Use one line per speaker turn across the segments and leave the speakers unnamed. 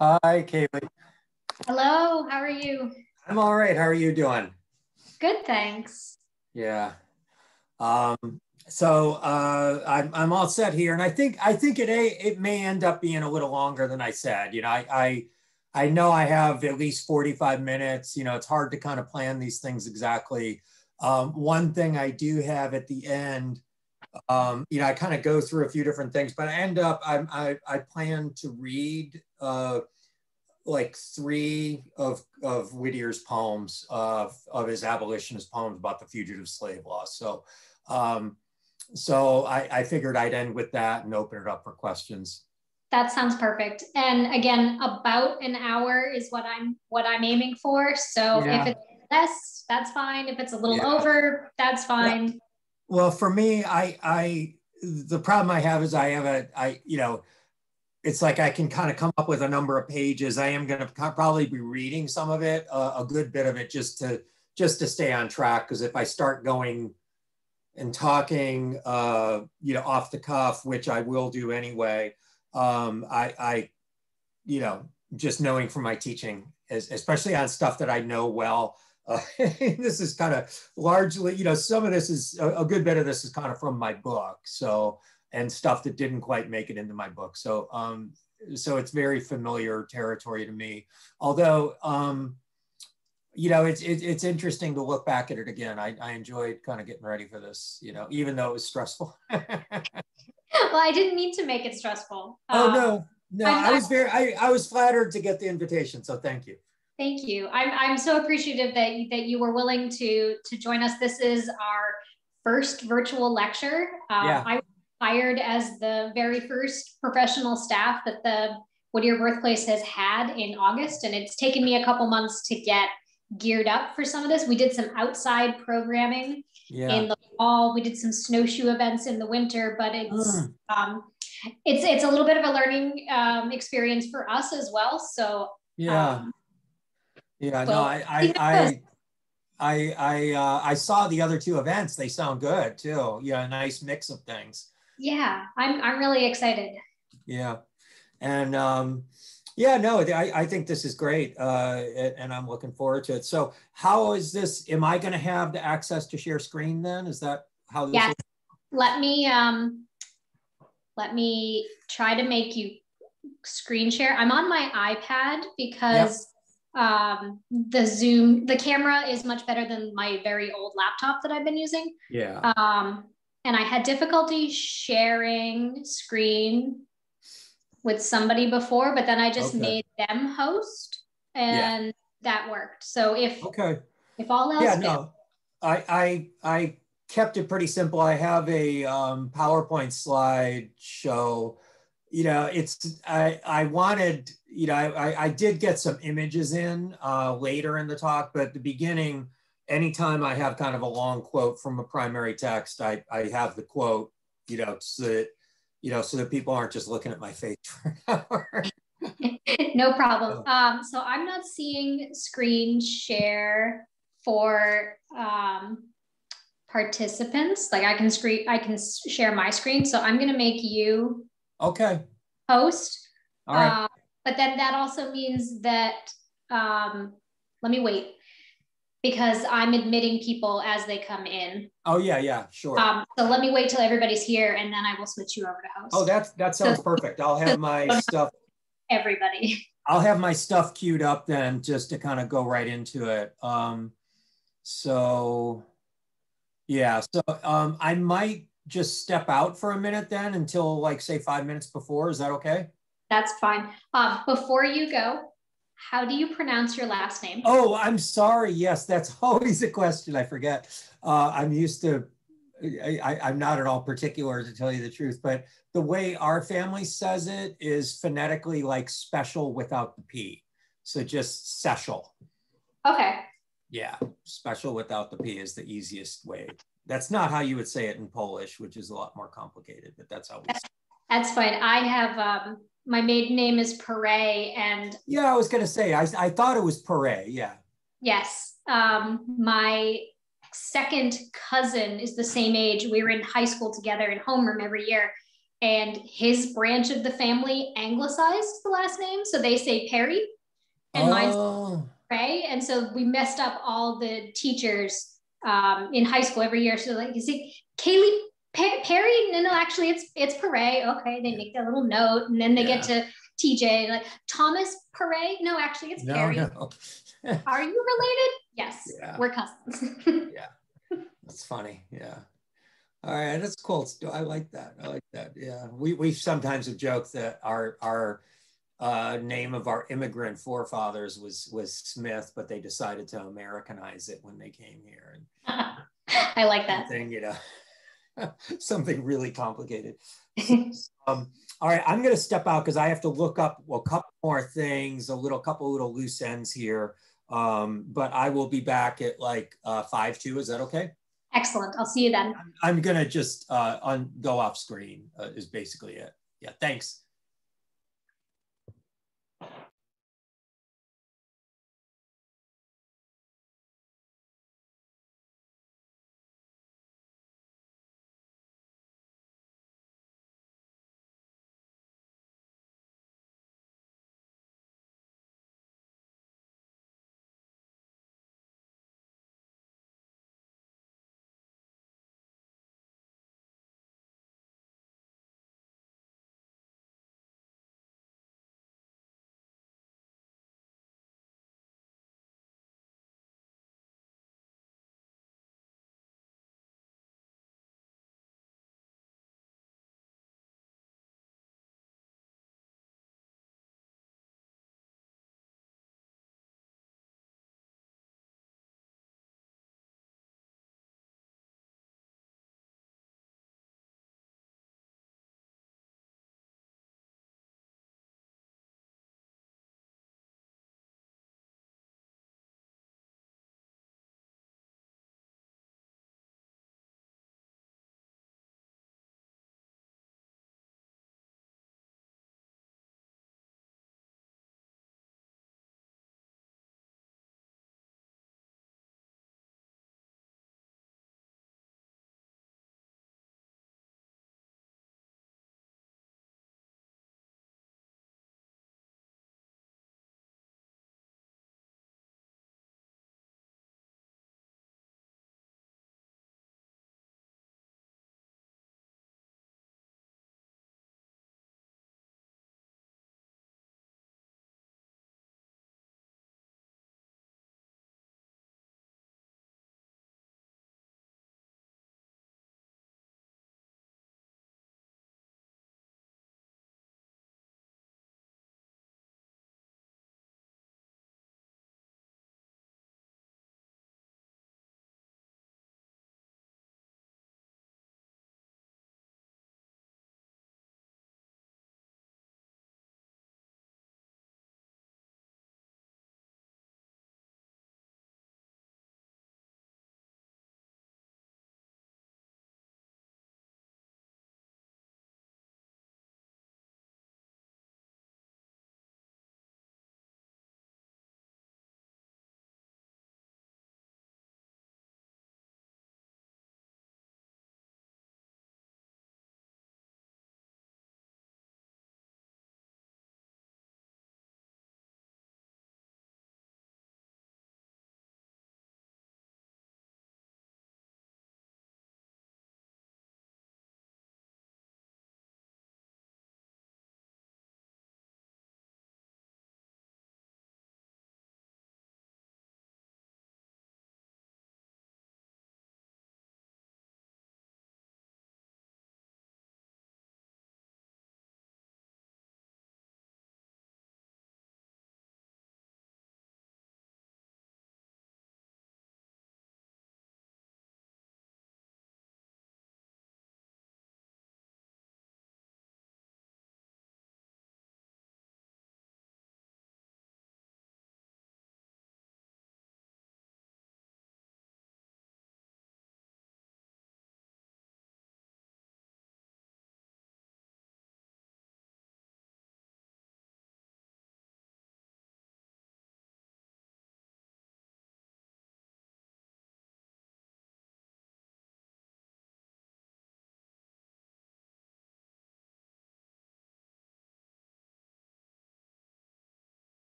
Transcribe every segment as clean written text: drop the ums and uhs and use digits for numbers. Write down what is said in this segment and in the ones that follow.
Hi, Kaylee.
Hello, how are you?
I'm all right. How are you doing?
Good, thanks.
Yeah. Um, I'm all set here, and I think it may end up being a little longer than I said. I know I have at least 45 minutes. It's hard to kind of plan these things exactly. One thing I do have at the end, I kind of go through a few different things, but I plan to read like three of Whittier's poems of his abolitionist poems about the fugitive slave law. Um, so I figured I'd end with that and open it up for questions.
That sounds perfect. And again, about an hour is what I'm aiming for. So if
Yeah,
it's less, that's fine. If it's a little
yeah.
over, that's
Well,
fine.
well, for me, the problem I have is it's like I can kind of come up with a number of pages. I am going to probably be reading some of it, a good bit of it, just to stay on track. Because if I start going and talking, off the cuff, which I will do anyway, I just knowing from my teaching, especially on stuff that I know well. This is kind of largely, some of this is a good bit of this is kind of from my book. And stuff that didn't quite make it into my book. So it's very familiar territory to me. Although, it's interesting to look back at it again. I enjoyed kind of getting ready for this, even though it was stressful.
Well, I didn't mean to make it stressful.
Oh no,
I'm,
I was flattered to get the invitation. So thank you.
Thank you. I'm so appreciative that you were willing to join us. This is our first virtual lecture.
Yeah.
I was hired as the very first professional staff that the Whittier Birthplace has had in August, and it's taken me a couple months to get geared up for some of this. We did some outside programming
Yeah.
in the fall. We did some snowshoe events in the winter, but it's a little bit of a learning experience for us as well. So
Yeah.
um,
Yeah. No,
well,
I saw the other two events. They sound good too. Yeah, a nice mix of things.
yeah, I'm really excited.
Yeah. And yeah, no, I think this is great. And I'm looking forward to it. So how is this? Am I going to have the access to share screen then? Is that how this
Yes.
is?
Let me let me try to make you screen share. I'm on my iPad
Yep.
because the camera is much better than my very old laptop that I've been using.
Yeah.
And I had difficulty sharing screen with somebody before, but then I just
Okay.
made them host
Yeah.
and that worked. So
Okay.
if all else
Yeah,
fails,
no, I kept it pretty simple. I have a PowerPoint slide show. I wanted, I did get some images in later in the talk, but at the beginning, anytime I have kind of a long quote from a primary text, I have the quote, so that people aren't just looking at my face for an hour.
no problem.
So,
So I'm not seeing screen share for participants. Like I can share my screen. So I'm going to make you
okay.
host.
All right.
But then that also means that, let me wait because I'm admitting people as they come in.
Oh yeah, yeah, sure.
So let me wait till everybody's here and then I will switch you over to
Oh,
host.
that sounds perfect.
Everybody.
I'll have my stuff queued up then just to kind of go right into it. So yeah, I might just step out for a minute then until like say 5 minutes before. Is that okay?
That's fine. Before you go, how do you pronounce your last name?
Oh, I'm sorry. Yes, that's always a question. I forget. I'm used to, I'm not at all particular to tell you the truth, but the way our family says it is phonetically like special without the P. So just Szczesiul.
Okay.
Yeah, special without the P is the easiest way. That's not how you would say it in Polish, which is a lot more complicated, but that's how we say it.
That's fine. I have, my maiden name is Pere and.
Yeah, I was going to say, I thought it was Pere, yeah.
Yes. My second cousin is the same age. We were in high school together in homeroom every year. and his branch of the family anglicized the last name. So they say Perry and mine's Ray. And so we messed up all the teachers in high school every year. So like, you see, Kaylee Perry? No, actually it's Perret. Okay, they make that little note, and then they get to TJ, like Thomas Perret. No, actually it's Perry. No. Are you related? Yes, we're cousins.
Yeah, that's funny. Yeah. All right, that's cool. I like that. I like that. Yeah, we sometimes have joked that our name of our immigrant forefathers was Smith, but they decided to Americanize it when they came here. And
I like that.
Something really complicated. All right, I'm going to step out because I have to look up a couple more things, couple little loose ends here. But I will be back at like 5:02. Is that okay?
Excellent. I'll see you then.
I'm going to just go off screen is basically it. Yeah, thanks.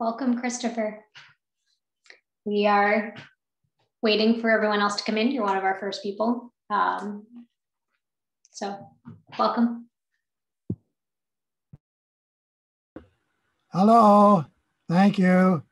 Welcome, Christopher. We are waiting for everyone else to come in. You're one of our first people. So welcome.
Hello, thank you.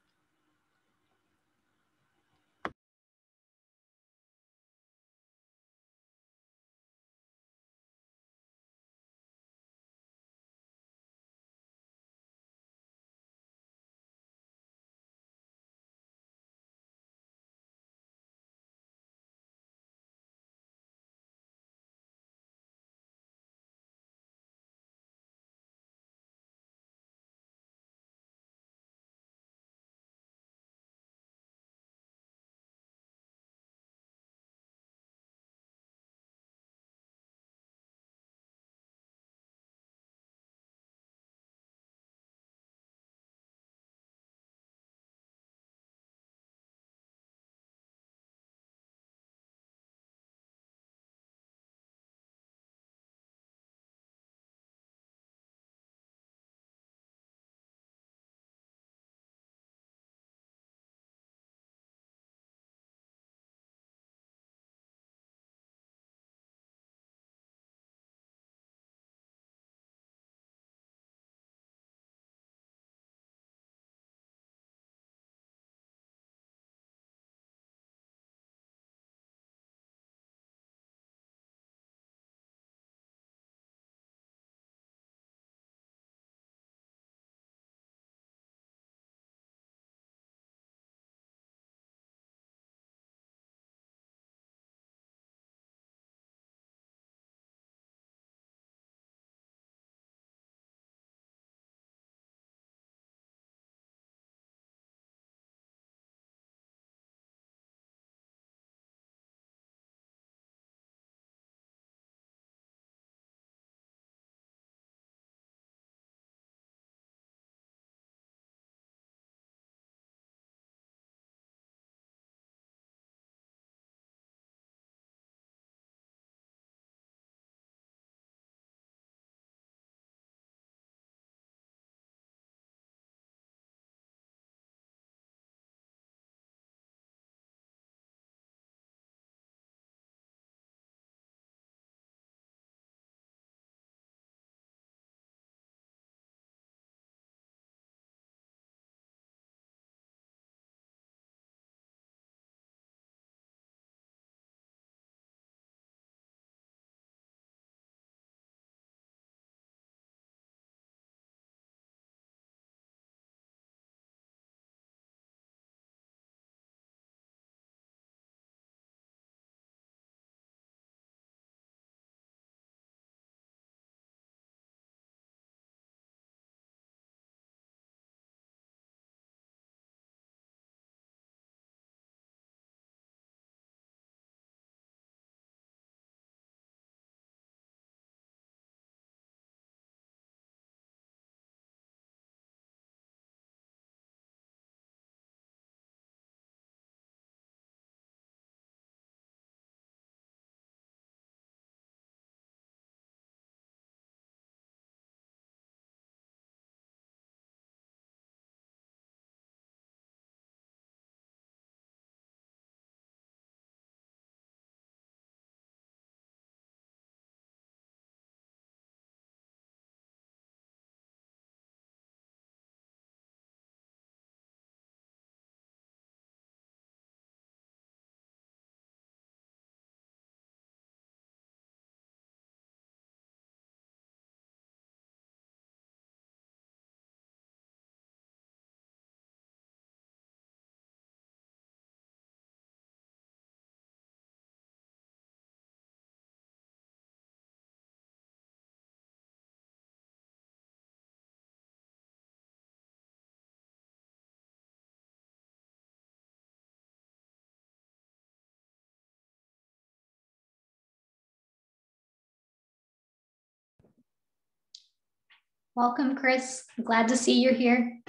Welcome, Chris. I'm glad to see you're here.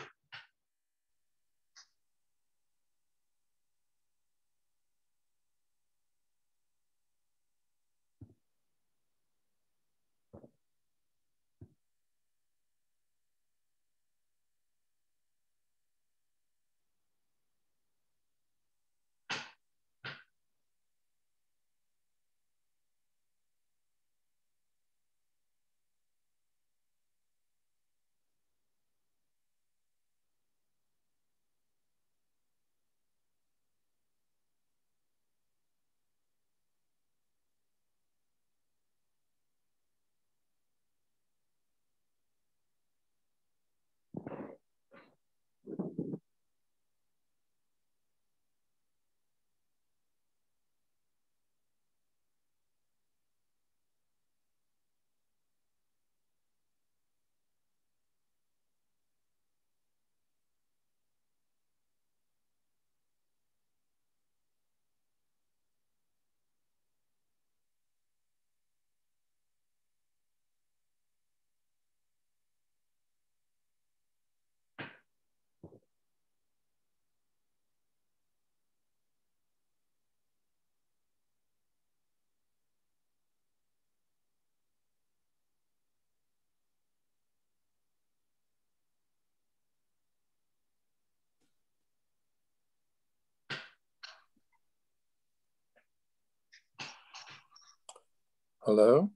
Hello?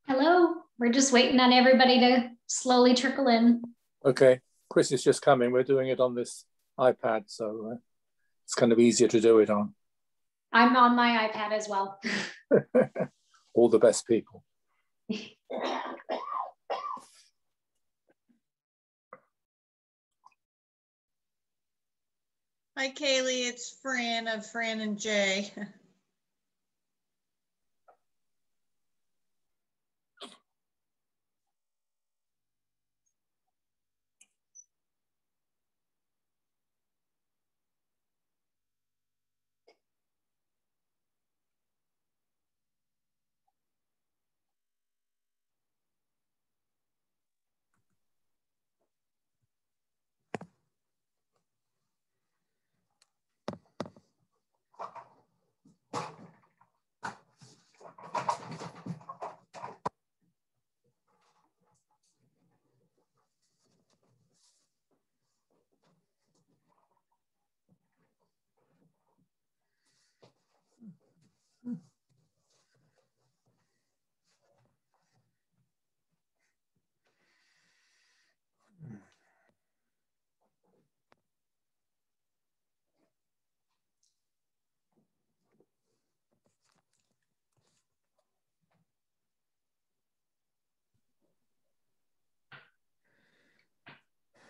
Hello. We're just waiting on everybody to slowly trickle in.
Okay, Chris is just coming. We're doing it on this iPad, so it's kind of easier to do it on.
I'm on my iPad as well.
All the best people.
Hi, Kaylee. It's Fran of Fran and Jay.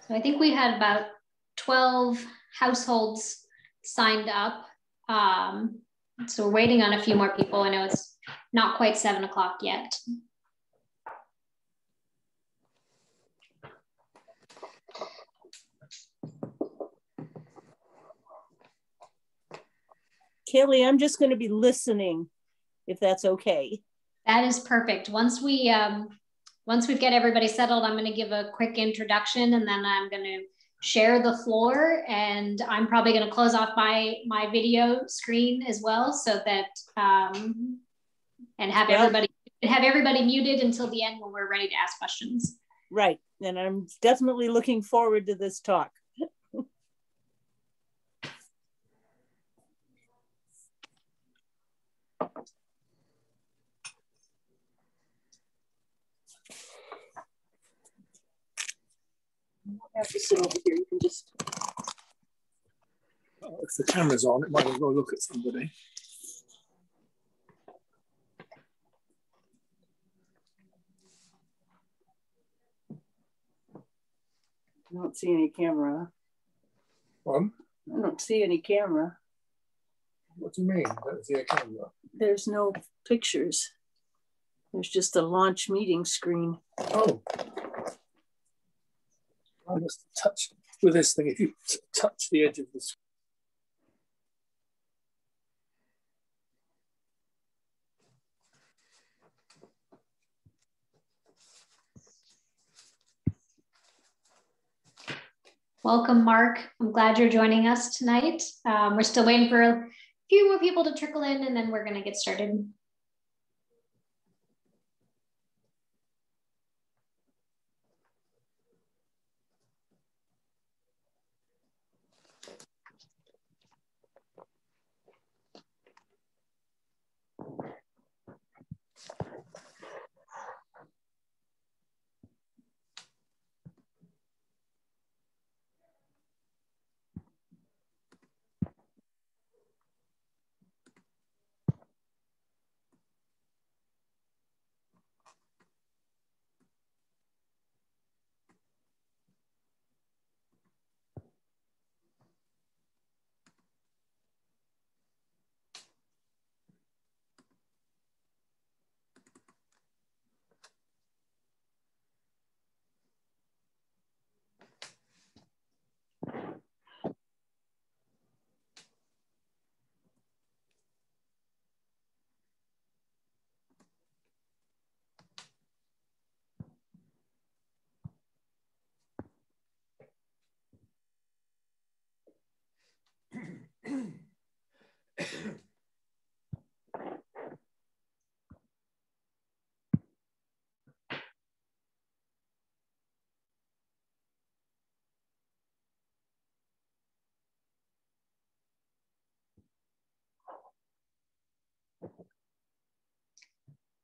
So I think we had about 12 households signed up. So we're waiting on a few more people. I know it's not quite 7 o'clock yet.
Kaylee, I'm just going to be listening, if that's okay.
That is perfect. Once we get everybody settled, I'm going to give a quick introduction, and then I'm going to share the floor, and I'm probably going to close off my video screen as well, so that and have everybody muted until the end when we're ready to ask questions.
Right, and I'm definitely looking forward to this talk. You don't have to sit over here. You can just.
Oh, if the camera's on, it might as well look at somebody.
I don't see any camera.
What?
I don't see any camera.
What do you mean? I don't see a camera.
There's no pictures. There's just a launch meeting screen.
Oh. I must touch with this thing. If you touch the edge of the screen.
Welcome, Mark. I'm glad you're joining us tonight. We're still waiting for a few more people to trickle in, and then we're going to get started.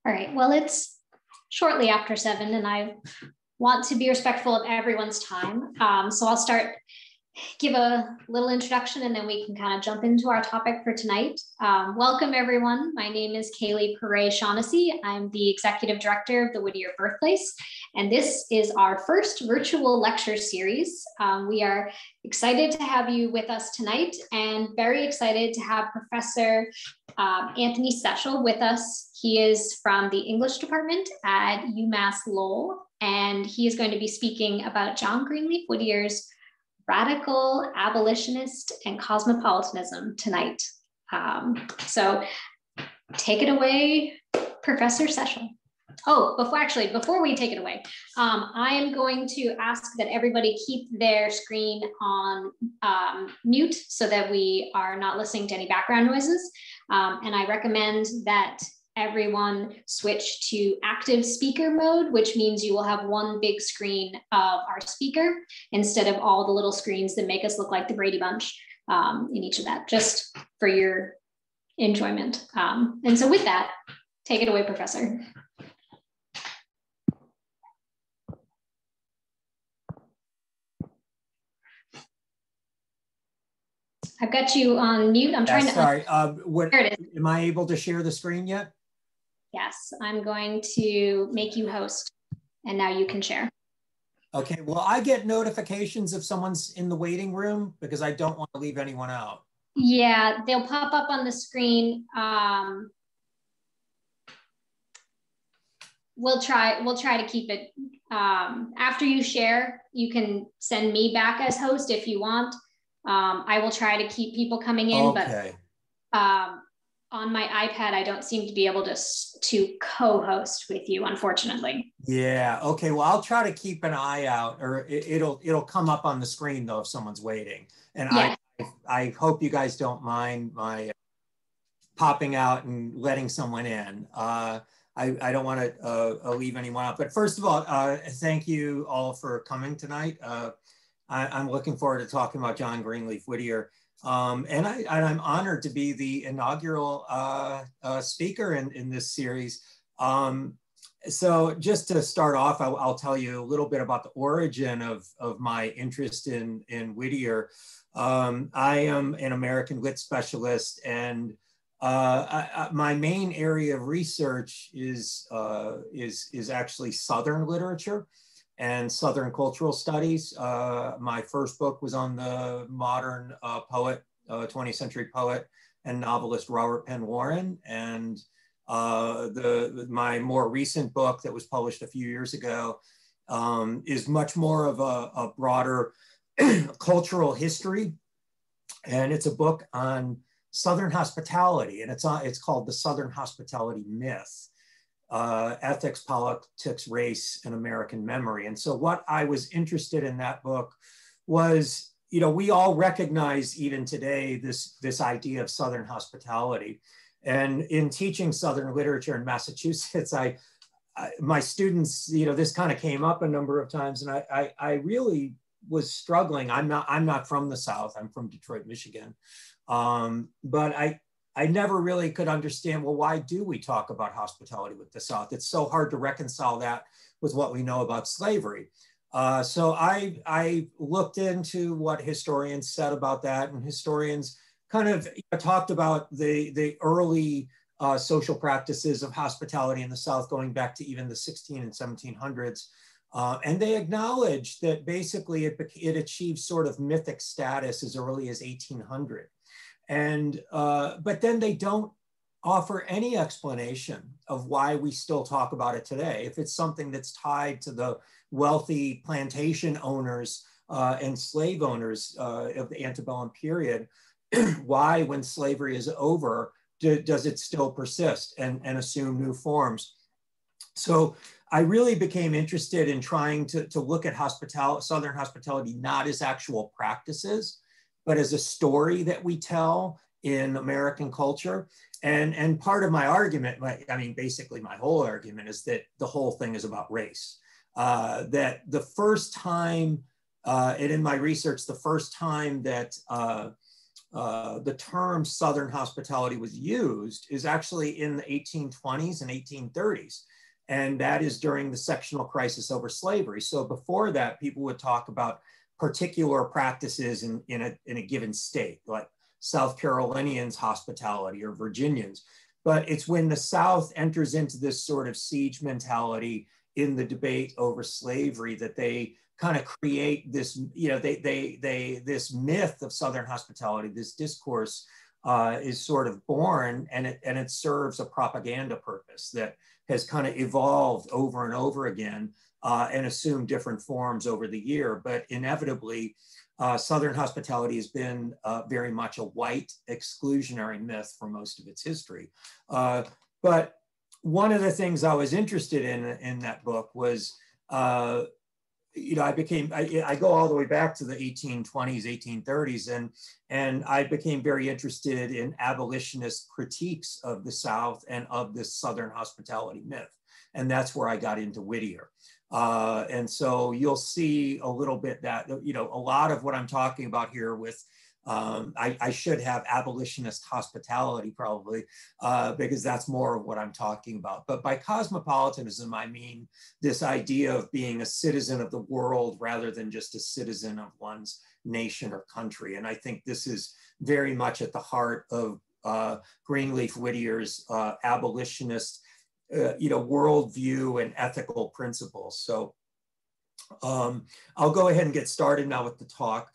All right, well, it's shortly after 7 and I want to be respectful of everyone's time. So I'll give a little introduction and then we can kind of jump into our topic for tonight. Welcome everyone. My name is Kaylee Perret-Shaughnessy. I'm the Executive Director of the Whittier Birthplace, and this is our first virtual lecture series. We are excited to have you with us tonight and very excited to have Professor Anthony Szczesiul with us. He is from the English department at UMass Lowell, and he is going to be speaking about John Greenleaf Whittier's Radical, Abolitionist, and Cosmopolitanism tonight. So take it away, Professor Szczesiul. Oh, before we take it away, I am going to ask that everybody keep their screen on mute so that we are not listening to any background noises. And I recommend that everyone switch to active speaker mode, which means you will have one big screen of our speaker instead of all the little screens that make us look like the Brady Bunch in each of that, just for your enjoyment. And so with that, take it away, Professor. I've got you on mute. I'm trying to.
Sorry.
There it is.
Am I able to share the screen yet?
Yes, I'm going to make you host, and now you can share.
Okay. Well, I get notifications if someone's in the waiting room because I don't want to leave anyone out.
Yeah, they'll pop up on the screen. We'll try to keep it. After you share, you can send me back as host if you want. I will try to keep people coming in,
okay.
But on my iPad, I don't seem to be able to co-host with you, unfortunately.
Yeah. Okay. Well, I'll try to keep an eye out, or it'll come up on the screen though if someone's waiting. And yeah. I hope you guys don't mind my popping out and letting someone in. I don't want to leave anyone out. But first of all, thank you all for coming tonight. I'm looking forward to talking about John Greenleaf Whittier. And I'm honored to be the inaugural speaker in this series. So just to start off, I'll tell you a little bit about the origin of my interest in Whittier. I am an American Lit specialist, and my main area of research is actually Southern literature and Southern cultural studies. My first book was on the modern poet, 20th century poet and novelist Robert Penn Warren. And my more recent book that was published a few years ago is much more of a broader cultural history. And it's a book on Southern hospitality, and it's called The Southern Hospitality Myth. Ethics, Politics, Race, and American Memory. And so what I was interested in that book was, we all recognize even today this idea of Southern hospitality. And in teaching Southern literature in Massachusetts, my students, this kind of came up a number of times, and I really was struggling. I'm not from the South. I'm from Detroit, Michigan. But I never really could understand, well, why do we talk about hospitality with the South? It's so hard to reconcile that with what we know about slavery. So I looked into what historians said about that, and historians kind of talked about the early social practices of hospitality in the South going back to even the 16 and 1700s. And they acknowledged that basically it achieved sort of mythic status as early as 1800. And, but then they don't offer any explanation of why we still talk about it today. If it's something that's tied to the wealthy plantation owners and slave owners of the antebellum period, why, when slavery is over, does it still persist and assume new forms? So I really became interested in trying to look at Southern hospitality, not as actual practices, but as a story that we tell in American culture. And part of my argument, basically my whole argument is that the whole thing is about race. That the first time, and in my research, the first time that the term Southern hospitality was used is actually in the 1820s and 1830s. And that is during the sectional crisis over slavery. So before that, people would talk about particular practices in a given state, like South Carolinians hospitality or Virginians. But it's when the South enters into this sort of siege mentality in the debate over slavery that they kind of create this, this myth of Southern hospitality, this discourse is sort of born, and it serves a propaganda purpose that has kind of evolved over and over again and assumed different forms over the year. But inevitably, Southern hospitality has been very much a white exclusionary myth for most of its history. But one of the things I was interested in that book was, I go all the way back to the 1820s, 1830s, and I became very interested in abolitionist critiques of the South and of this Southern hospitality myth. And that's where I got into Whittier. And so you'll see a little bit that, a lot of what I'm talking about here with, I should have abolitionist hospitality probably, because that's more of what I'm talking about. But by cosmopolitanism, I mean this idea of being a citizen of the world rather than just a citizen of one's nation or country. And I think this is very much at the heart of Greenleaf Whittier's abolitionist worldview and ethical principles. So I'll go ahead and get started now with the talk.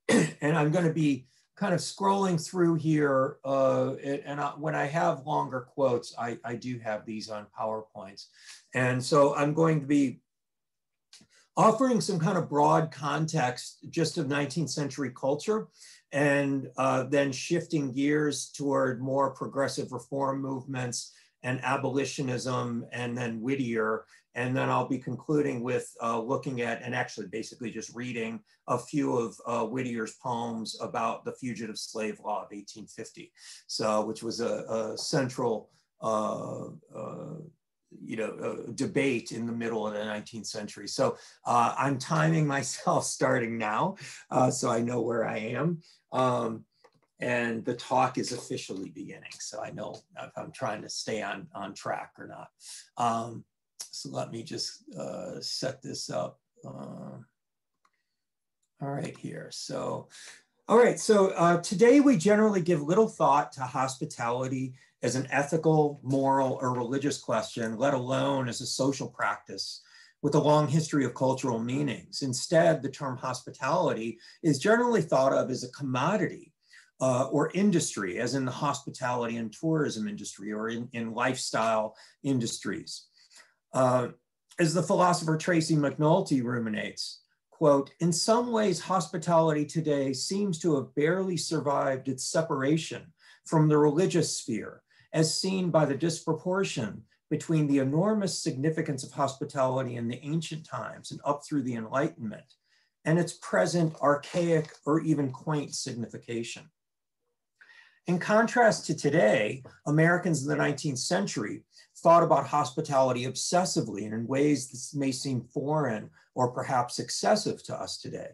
And I'm going to be kind of scrolling through here. When I have longer quotes, I do have these on PowerPoints. And so I'm going to be offering some kind of broad context just of 19th century culture, and then shifting gears toward more progressive reform movements and abolitionism, and then Whittier. And then I'll be concluding with looking at, and actually basically just reading a few of Whittier's poems about the Fugitive Slave Law of 1850. So, which was a central debate in the middle of the 19th century. So I'm timing myself starting now, so I know where I am. And the talk is officially beginning, so I know if I'm trying to stay on track or not. So let me just set this up. All right, here. So, all right, so today we generally give little thought to hospitality as an ethical, moral, or religious question, let alone as a social practice with a long history of cultural meanings. Instead, the term hospitality is generally thought of as a commodity or industry, as in the hospitality and tourism industry, or in lifestyle industries. As the philosopher Tracy McNulty ruminates, quote, "In some ways, hospitality today seems to have barely survived its separation from the religious sphere, as seen by the disproportion between the enormous significance of hospitality in the ancient times and up through the Enlightenment, and its present archaic or even quaint signification. In contrast to today, Americans in the 19th century thought about hospitality obsessively and in ways that may seem foreign or perhaps excessive to us today.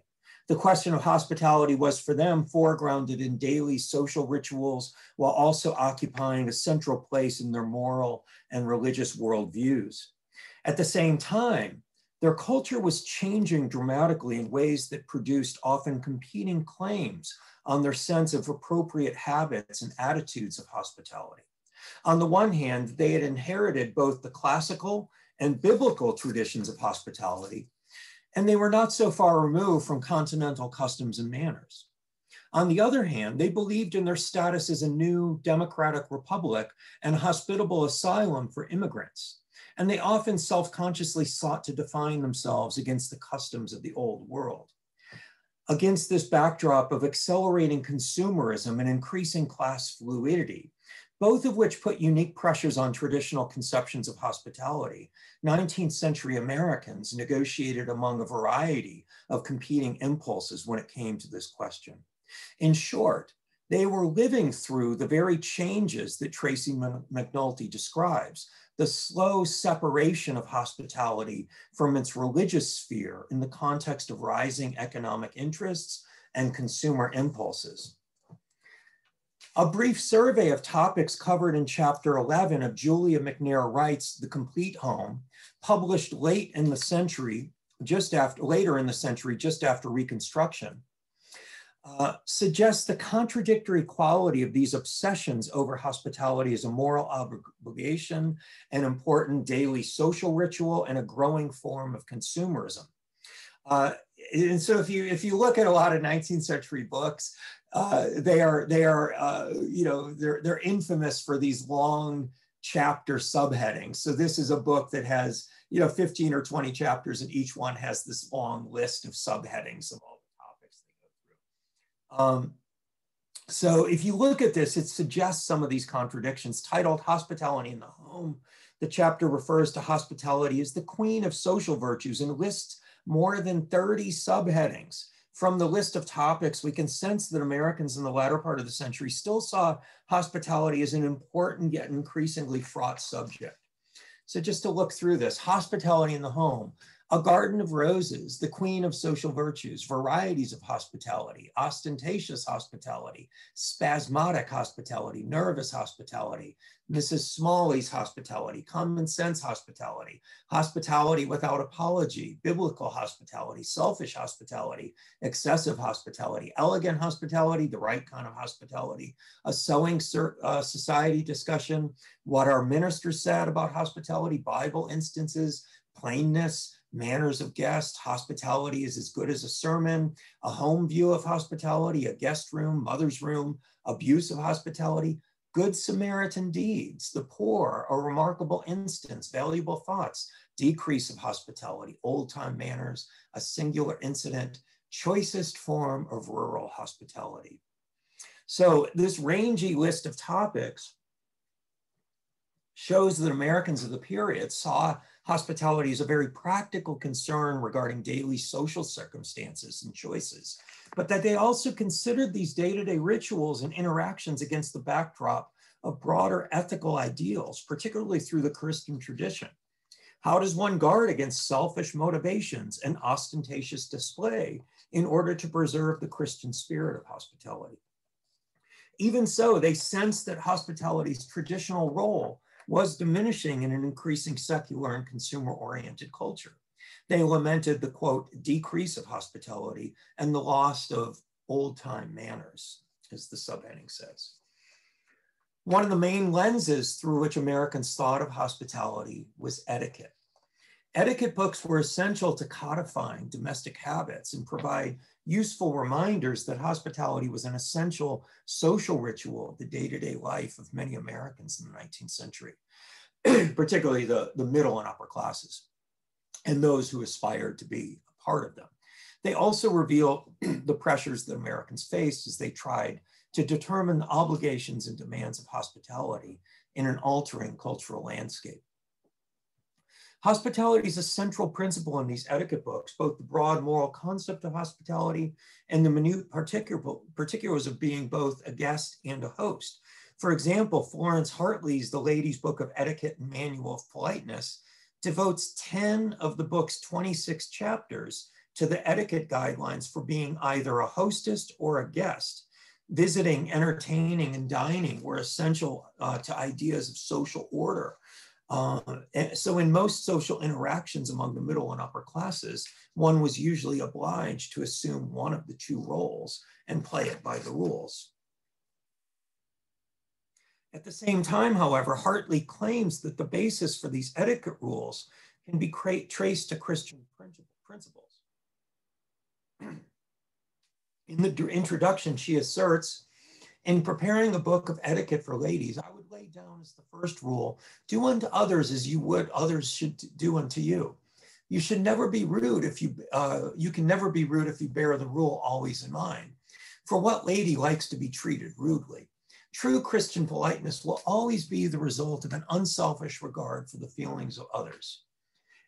The question of hospitality was for them foregrounded in daily social rituals while also occupying a central place in their moral and religious worldviews. At the same time, their culture was changing dramatically in ways that produced often competing claims on their sense of appropriate habits and attitudes of hospitality. On the one hand, they had inherited both the classical and biblical traditions of hospitality, and they were not so far removed from continental customs and manners. On the other hand, they believed in their status as a new democratic republic and hospitable asylum for immigrants, and they often self-consciously sought to define themselves against the customs of the old world. Against this backdrop of accelerating consumerism and increasing class fluidity, both of which put unique pressures on traditional conceptions of hospitality, 19th century Americans negotiated among a variety of competing impulses when it came to this question. In short, they were living through the very changes that Tracy McNulty describes, the slow separation of hospitality from its religious sphere in the context of rising economic interests and consumer impulses. A brief survey of topics covered in chapter 11 of Julia McNair Wright's The Complete Home, published later in the century, just after Reconstruction, suggests the contradictory quality of these obsessions over hospitality as a moral obligation, an important daily social ritual, and a growing form of consumerism. And so if you look at a lot of 19th century books, they're infamous for these long chapter subheadings. So this is a book that has 15 or 20 chapters, and each one has this long list of subheadings of all the topics they go through. So if you look at this, it suggests some of these contradictions. Titled Hospitality in the Home, the chapter refers to hospitality as the queen of social virtues and lists more than 30 subheadings. From the list of topics, we can sense that Americans in the latter part of the century still saw hospitality as an important yet increasingly fraught subject. So just to look through this, hospitality in the home, a garden of roses, the queen of social virtues, varieties of hospitality, ostentatious hospitality, spasmodic hospitality, nervous hospitality, Mrs. Smalley's hospitality, common sense hospitality, hospitality without apology, biblical hospitality, selfish hospitality, excessive hospitality, elegant hospitality, the right kind of hospitality, a sewing society discussion, what our ministers said about hospitality, Bible instances, plainness, manners of guests, hospitality is as good as a sermon, a home view of hospitality, a guest room, mother's room, abuse of hospitality, good Samaritan deeds, the poor, a remarkable instance, valuable thoughts, decrease of hospitality, old-time manners, a singular incident, choicest form of rural hospitality. So this rangy list of topics shows that Americans of the period saw hospitality is a very practical concern regarding daily social circumstances and choices, but that they also considered these day-to-day rituals and interactions against the backdrop of broader ethical ideals, particularly through the Christian tradition. How does one guard against selfish motivations and ostentatious display in order to preserve the Christian spirit of hospitality? Even so, they sensed that hospitality's traditional role was diminishing in an increasing secular and consumer-oriented culture. They lamented the, quote, decrease of hospitality and the loss of old-time manners, as the subheading says. One of the main lenses through which Americans thought of hospitality was etiquette. Etiquette books were essential to codifying domestic habits and provide useful reminders that hospitality was an essential social ritual of the day-to-day life of many Americans in the 19th century, particularly the middle and upper classes and those who aspired to be a part of them. They also reveal the pressures that Americans faced as they tried to determine the obligations and demands of hospitality in an altering cultural landscape. Hospitality is a central principle in these etiquette books, both the broad moral concept of hospitality and the minute particulars of being both a guest and a host. For example, Florence Hartley's The Ladies' Book of Etiquette and Manual of Politeness devotes 10 of the book's 26 chapters to the etiquette guidelines for being either a hostess or a guest. Visiting, entertaining, and dining were essential to ideas of social order. So in most social interactions among the middle and upper classes, one was usually obliged to assume one of the two roles and play it by the rules. At the same time, however, Hartley claims that the basis for these etiquette rules can be traced to Christian principles. In the introduction, she asserts, in preparing a book of etiquette for ladies, I would lay down as the first rule, do unto others as you would others should do unto you. You should never be rude if you can never be rude if you bear the rule always in mind. For what lady likes to be treated rudely? True Christian politeness will always be the result of an unselfish regard for the feelings of others.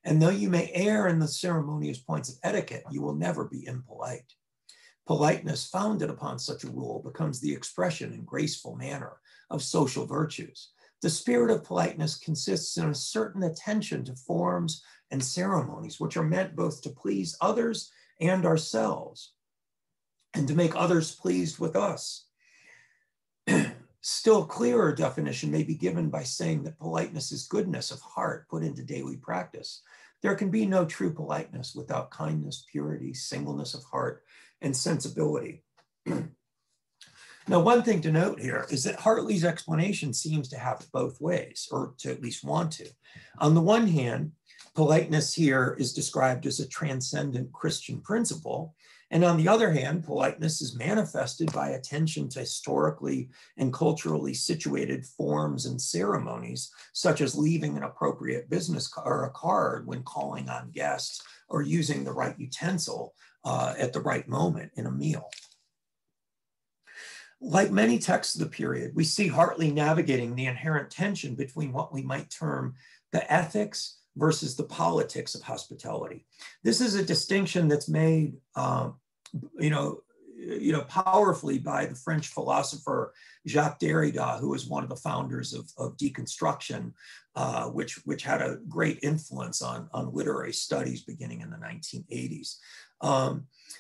And though you may err in the ceremonious points of etiquette, you will never be impolite. Politeness founded upon such a rule becomes the expression in graceful manner of social virtues. The spirit of politeness consists in a certain attention to forms and ceremonies, which are meant both to please others and ourselves, and to make others pleased with us. Still clearer definition may be given by saying that politeness is goodness of heart put into daily practice. There can be no true politeness without kindness, purity, singleness of heart, and sensibility. Now, one thing to note here is that Hartley's explanation seems to have it both ways, or to at least want to. On the one hand, politeness here is described as a transcendent Christian principle. And on the other hand, politeness is manifested by attention to historically and culturally situated forms and ceremonies, such as leaving an appropriate business card or a card when calling on guests, or using the right utensil at the right moment in a meal. Like many texts of the period, we see Hartley navigating the inherent tension between what we might term the ethics versus the politics of hospitality. This is a distinction that's made powerfully by the French philosopher Jacques Derrida, who was one of the founders of deconstruction, which had a great influence on literary studies beginning in the 1980s.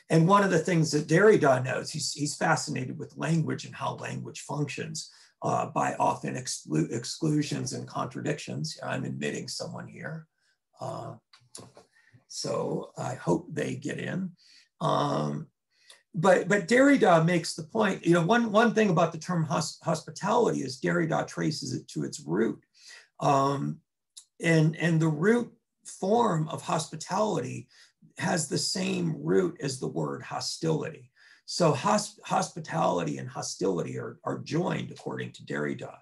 And one of the things that Derrida knows, he's fascinated with language and how language functions by often exclusions and contradictions. I'm admitting someone here. So I hope they get in. But Derrida makes the point, one thing about the term hospitality is Derrida traces it to its root. And the root form of hospitality has the same root as the word hostility. So hospitality and hostility are joined according to Derrida.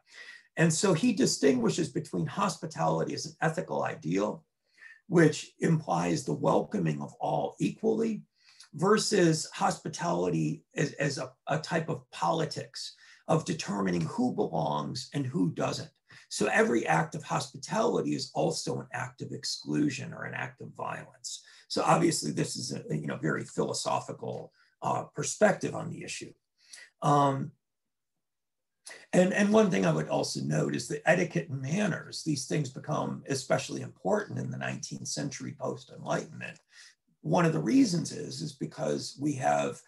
And so he distinguishes between hospitality as an ethical ideal, which implies the welcoming of all equally, versus hospitality as a type of politics of determining who belongs and who doesn't. So every act of hospitality is also an act of exclusion or an act of violence. So obviously this is a very philosophical perspective on the issue. And one thing I would also note is that etiquette and manners, these things become especially important in the 19th century post-Enlightenment. One of the reasons is because we have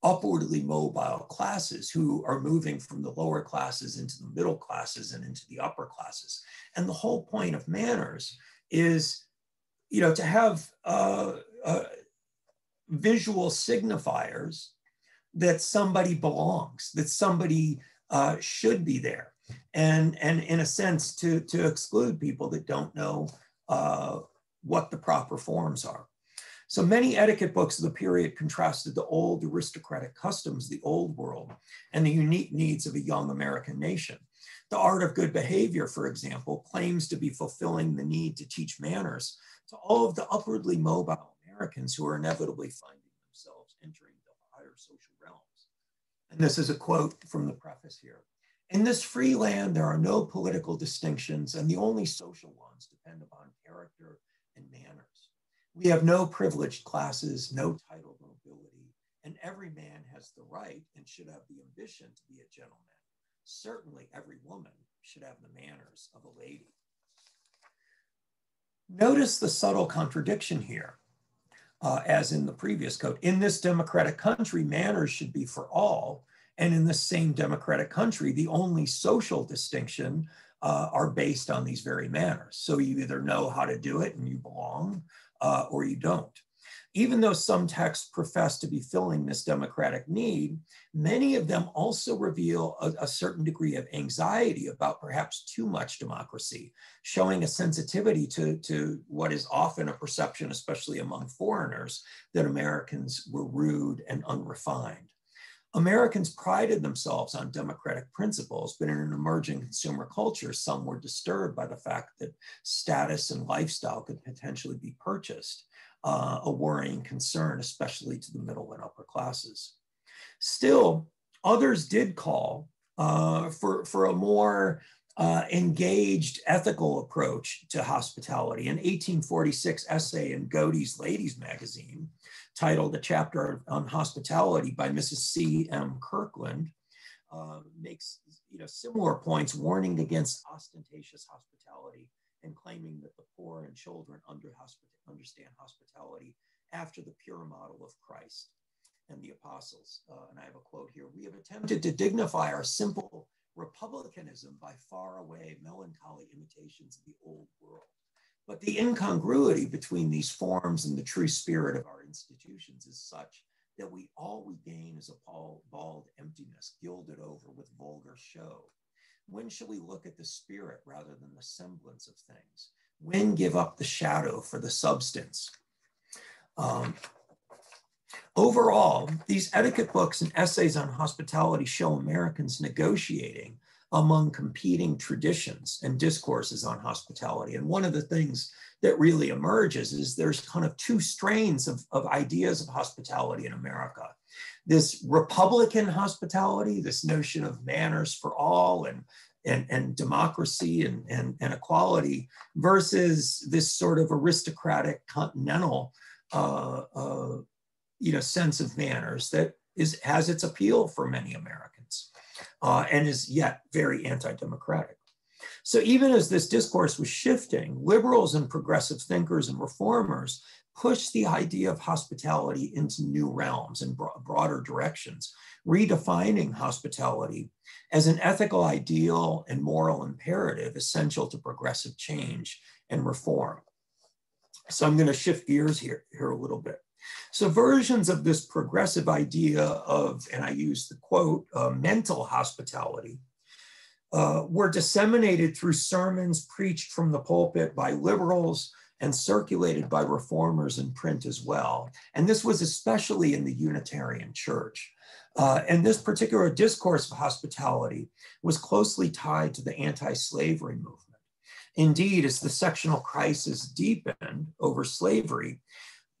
upwardly mobile classes who are moving from the lower classes into the middle classes and into the upper classes. And the whole point of manners is, to have visual signifiers that somebody belongs, that somebody should be there. And in a sense, to exclude people that don't know what the proper forms are. So many etiquette books of the period contrasted the old aristocratic customs, the old world, and the unique needs of a young American nation. The Art of Good Behavior, for example, claims to be fulfilling the need to teach manners to all of the upwardly mobile Americans who are inevitably finding themselves entering the higher social realms. And this is a quote from the preface here. In this free land, there are no political distinctions, and the only social ones depend upon character and manners. We have no privileged classes, no titled nobility, and every man has the right and should have the ambition to be a gentleman. Certainly every woman should have the manners of a lady. Notice the subtle contradiction here, as in the previous code. In this democratic country, manners should be for all, and in the same democratic country, the only social distinction are based on these very manners. So you either know how to do it and you belong, or you don't. Even though some texts profess to be filling this democratic need, many of them also reveal a certain degree of anxiety about perhaps too much democracy, showing a sensitivity to what is often a perception, especially among foreigners, that Americans were rude and unrefined. Americans prided themselves on democratic principles, but in an emerging consumer culture, some were disturbed by the fact that status and lifestyle could potentially be purchased, a worrying concern, especially to the middle and upper classes. Still, others did call for a more engaged ethical approach to hospitality. An 1846 essay in Godey's Ladies magazine, titled A Chapter on Hospitality by Mrs. C.M. Kirkland, makes similar points, warning against ostentatious hospitality and claiming that the poor and children understand hospitality after the pure model of Christ and the apostles. And I have a quote here. We have attempted to dignify our simple republicanism by far away melancholy imitations of the old world. But the incongruity between these forms and the true spirit of our institutions is such that all we gain is a bald emptiness gilded over with vulgar show. When shall we look at the spirit rather than the semblance of things? When give up the shadow for the substance? Overall, these etiquette books and essays on hospitality show Americans negotiating among competing traditions and discourses on hospitality. And one of the things that really emerges is there's kind of two strains of ideas of hospitality in America. This Republican hospitality, this notion of manners for all and democracy and equality, versus this sort of aristocratic continental sense of manners that has its appeal for many Americans and is yet very anti-democratic. So even as this discourse was shifting, liberals and progressive thinkers and reformers pushed the idea of hospitality into new realms and broader directions, redefining hospitality as an ethical ideal and moral imperative essential to progressive change and reform. So I'm going to shift gears here a little bit. So versions of this progressive idea of, and I use the quote, mental hospitality, were disseminated through sermons preached from the pulpit by liberals and circulated by reformers in print as well. And this was especially in the Unitarian Church. And this particular discourse of hospitality was closely tied to the anti-slavery movement. Indeed, as the sectional crisis deepened over slavery,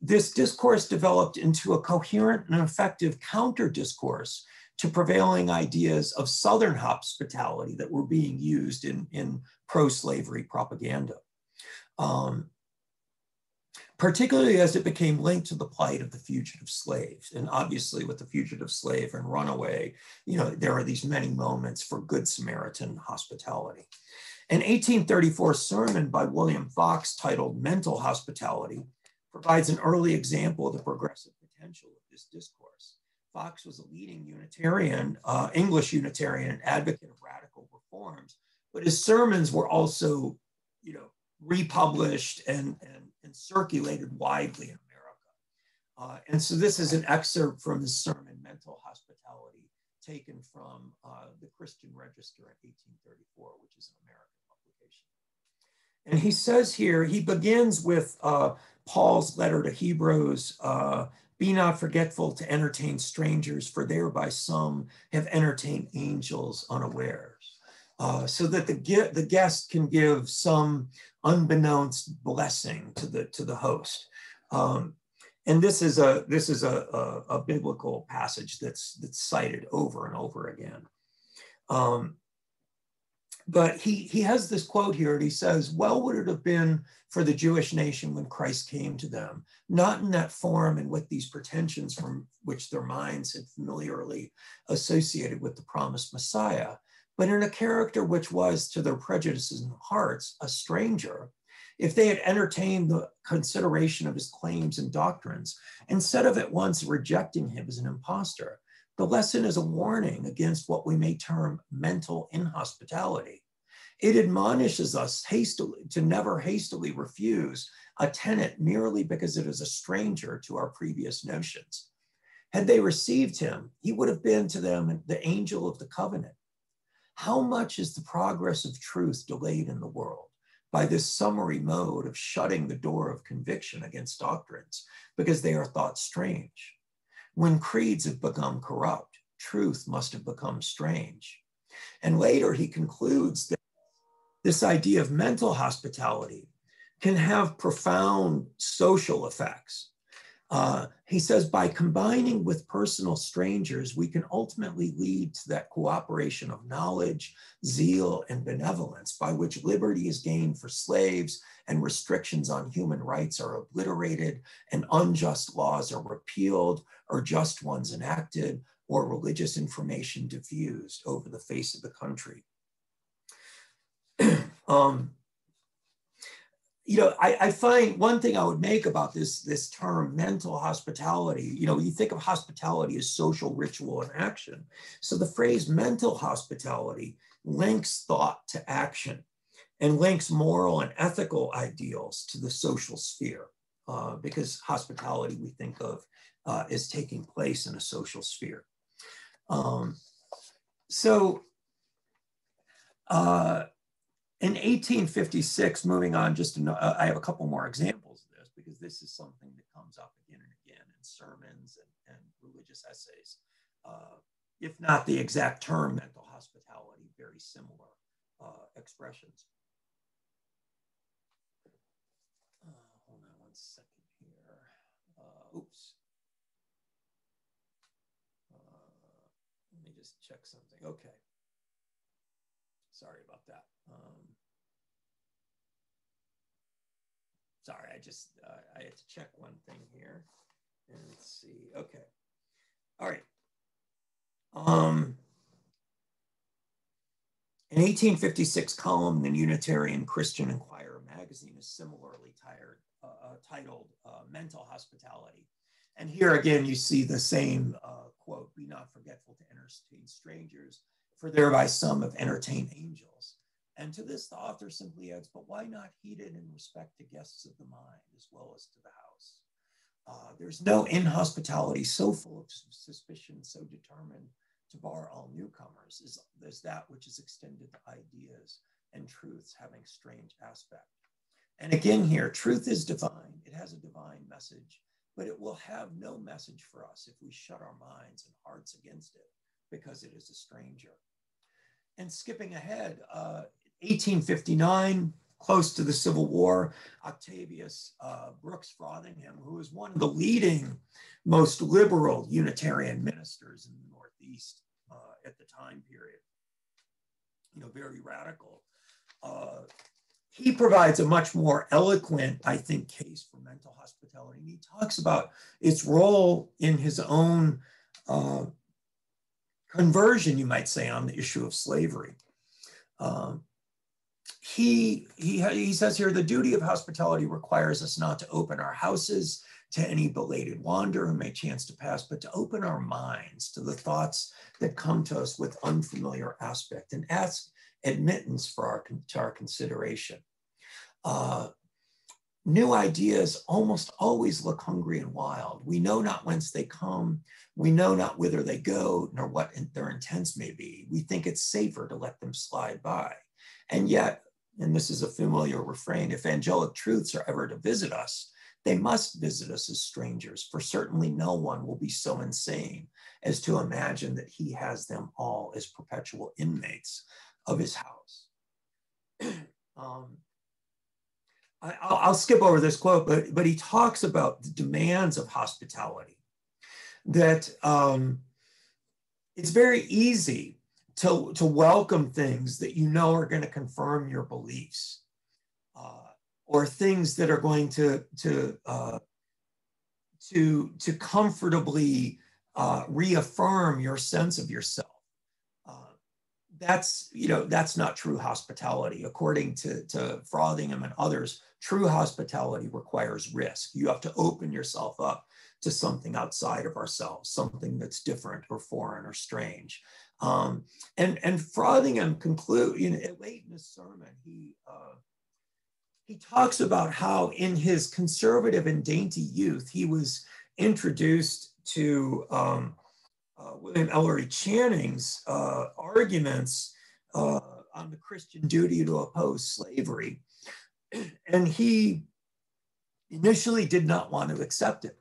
this discourse developed into a coherent and effective counter-discourse to prevailing ideas of Southern hospitality that were being used in pro-slavery propaganda, particularly as it became linked to the plight of the fugitive slaves. And obviously with the fugitive slave and runaway, there are these many moments for Good Samaritan hospitality. An 1834 sermon by William Fox titled Mental Hospitality provides an early example of the progressive potential of this discourse. Fox was a leading Unitarian, English Unitarian advocate of radical reforms, but his sermons were also, republished and circulated widely in America. And so this is an excerpt from his sermon, Mental Hospitality, taken from the Christian Register in 1834, which is an American publication. And he says here, he begins with Paul's letter to Hebrews, be not forgetful to entertain strangers, for thereby some have entertained angels unawares. So that the guest can give some unbeknownst blessing to the host. And this is a biblical passage that's cited over and over again. But he has this quote here, and he says, well would it have been for the Jewish nation when Christ came to them, not in that form and with these pretensions from which their minds had familiarly associated with the promised Messiah, but in a character which was to their prejudices and hearts a stranger, if they had entertained the consideration of his claims and doctrines, instead of at once rejecting him as an impostor. The lesson is a warning against what we may term mental inhospitality. It admonishes us to never hastily refuse a tenant merely because it is a stranger to our previous notions. Had they received him, he would have been to them the angel of the covenant. How much is the progress of truth delayed in the world by this summary mode of shutting the door of conviction against doctrines because they are thought strange? When creeds have become corrupt, truth must have become strange. And later he concludes that this idea of mental hospitality can have profound social effects. He says, by combining with personal strangers, we can ultimately lead to that cooperation of knowledge, zeal, and benevolence by which liberty is gained for slaves and restrictions on human rights are obliterated and unjust laws are repealed or just ones enacted or religious information diffused over the face of the country. I find one thing I would make about this term mental hospitality, you think of hospitality as social ritual and action. So the phrase mental hospitality links thought to action and links moral and ethical ideals to the social sphere, because hospitality we think of as taking place in a social sphere. In 1856, moving on, I have a couple more examples of this because this is something that comes up again and again in sermons and religious essays. If not the exact term mental hospitality, very similar expressions. Hold on one second here. Oops. Let me just check something. Okay. Sorry about that. Sorry, I had to check one thing here and let's see. Okay. All right. An 1856 column in the Unitarian Christian Inquirer magazine is similarly titled Mental Hospitality. And here again, you see the same quote, "Be not forgetful to entertain strangers, for thereby some have entertained angels." And to this, the author simply adds, "But why not heed it in respect to guests of the mind as well as to the house?" There's no inhospitality so full of suspicion, so determined to bar all newcomers as that which is extended to ideas and truths having strange aspect. And again here, truth is divine. It has a divine message, but it will have no message for us if we shut our minds and hearts against it because it is a stranger. And skipping ahead, 1859, close to the Civil War, Octavius Brooks Frothingham, who was one of the leading, most liberal Unitarian ministers in the Northeast at the time period, very radical. He provides a much more eloquent, I think, case for mental hospitality. And he talks about its role in his own conversion, you might say, on the issue of slavery. He says here, "The duty of hospitality requires us not to open our houses to any belated wanderer who may chance to pass, but to open our minds to the thoughts that come to us with unfamiliar aspect and ask admittance for our consideration. New ideas almost always look hungry and wild. We know not whence they come. We know not whither they go, nor what their intents may be. We think it's safer to let them slide by. And yet, and this is a familiar refrain, if angelic truths are ever to visit us, they must visit us as strangers, for certainly no one will be so insane as to imagine that he has them all as perpetual inmates of his house." I'll skip over this quote, but he talks about the demands of hospitality, that it's very easy to welcome things that you know are going to confirm your beliefs, or things that are going to comfortably reaffirm your sense of yourself. That's not true hospitality. According to Frothingham and others, true hospitality requires risk. You have to open yourself up to something outside of ourselves, something that's different or foreign or strange. And Frothingham concludes, late in his sermon, he talks about how in his conservative and dainty youth, he was introduced to William Ellery Channing's arguments on the Christian duty to oppose slavery. And he initially did not want to accept it.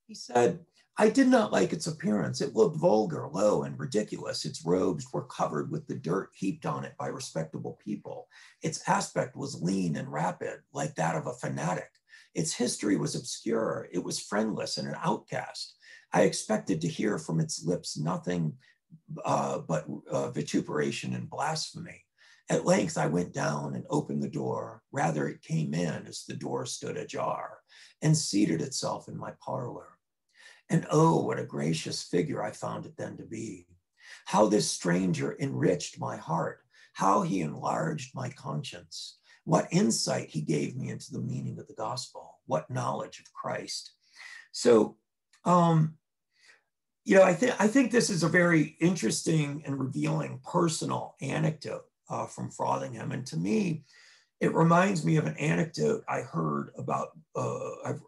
He said, "I did not like its appearance. It looked vulgar, low, and ridiculous. Its robes were covered with the dirt heaped on it by respectable people. Its aspect was lean and rapid, like that of a fanatic. Its history was obscure. It was friendless and an outcast. I expected to hear from its lips nothing but vituperation and blasphemy. At length I went down and opened the door. Rather, it came in as the door stood ajar and seated itself in my parlor. And oh, what a gracious figure I found it then to be. How this stranger enriched my heart. How he enlarged my conscience. what insight he gave me into the meaning of the gospel, what knowledge of Christ. So, you know, I think this is a very interesting and revealing personal anecdote from Frothingham. And to me, it reminds me of an anecdote I heard about,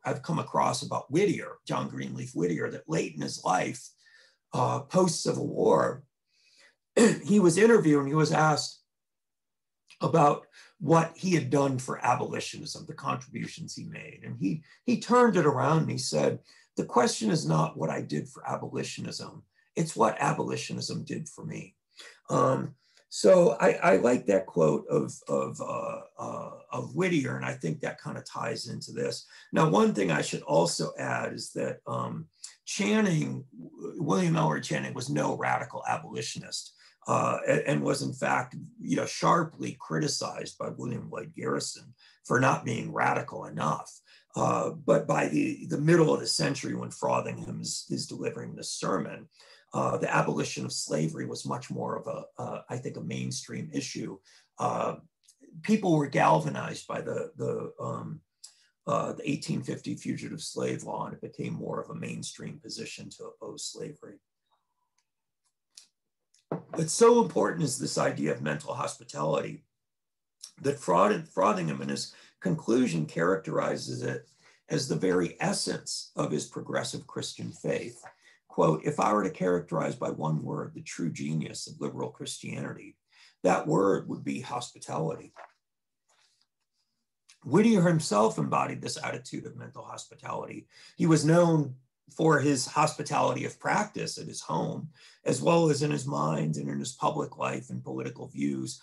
I've come across about Whittier, John Greenleaf Whittier, that late in his life, post-Civil War, he was interviewed and he was asked about what he had done for abolitionism, the contributions he made. And he turned it around and he said, the question is not what I did for abolitionism, it's what abolitionism did for me. So I like that quote of Whittier, and I think that kind of ties into this. Now, one thing I should also add is that Channing, William Ellery Channing, was no radical abolitionist, and was in fact, you know, sharply criticized by William Lloyd Garrison for not being radical enough. But by the middle of the century, when Frothingham is delivering this sermon, the abolition of slavery was much more of I think, a mainstream issue. People were galvanized by the 1850 Fugitive Slave Law, and it became more of a mainstream position to oppose slavery. But so important is this idea of mental hospitality that Frothingham in his conclusion characterizes it as the very essence of his progressive Christian faith. Quote, if I were to characterize by one word the true genius of liberal Christianity, that word would be hospitality. Whittier himself embodied this attitude of mental hospitality. He was known for his hospitality of practice at his home, as well as in his mind and in his public life and political views,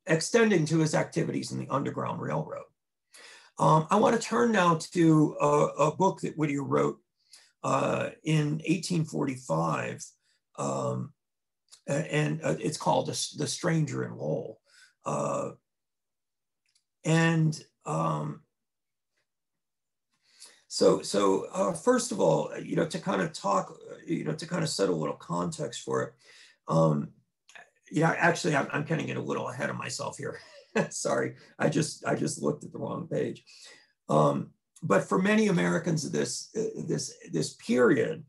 extending to his activities in the Underground Railroad. I want to turn now to a book that Whittier wrote in 1845, and it's called The Stranger in Lowell. So first of all, you know, to kind of talk, you know, to kind of set a little context for it, yeah, actually, I'm kind of getting a little ahead of myself here. Sorry, I just looked at the wrong page. But for many Americans of this period,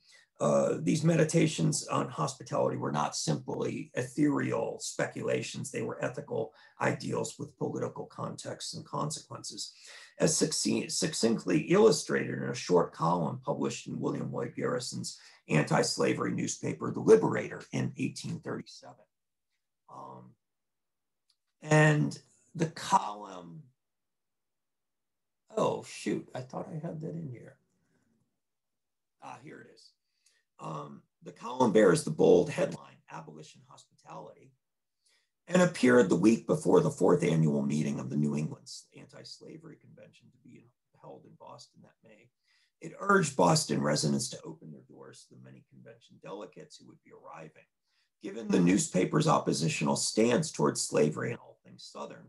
these meditations on hospitality were not simply ethereal speculations. They were ethical ideals with political contexts and consequences. As succinctly illustrated in a short column published in William Lloyd Garrison's anti-slavery newspaper, The Liberator, in 1837. And the column, oh shoot, I thought I had that in here. Here it is. The column bears the bold headline, Abolition Hospitality, and appeared the week before the 4th annual meeting of the New England Anti-Slavery Convention to be held in Boston that May. It urged Boston residents to open their doors to the many convention delegates who would be arriving. Given the newspaper's oppositional stance towards slavery and all things Southern,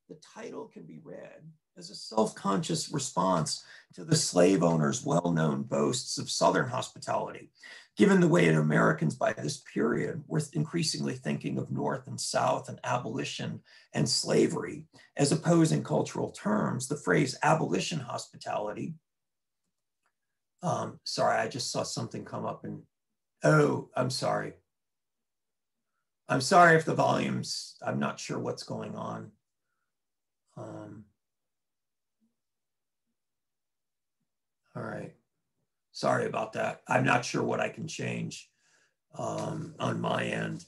the title can be read as a self-conscious response to the slave owners' well-known boasts of Southern hospitality, given the way that Americans by this period were increasingly thinking of North and South and abolition and slavery as opposing cultural terms. The phrase abolition hospitality, sorry, I just saw something come up and, oh, I'm sorry. I'm sorry if the volume's, I'm not sure what's going on. All right, sorry about that. I'm not sure what I can change on my end.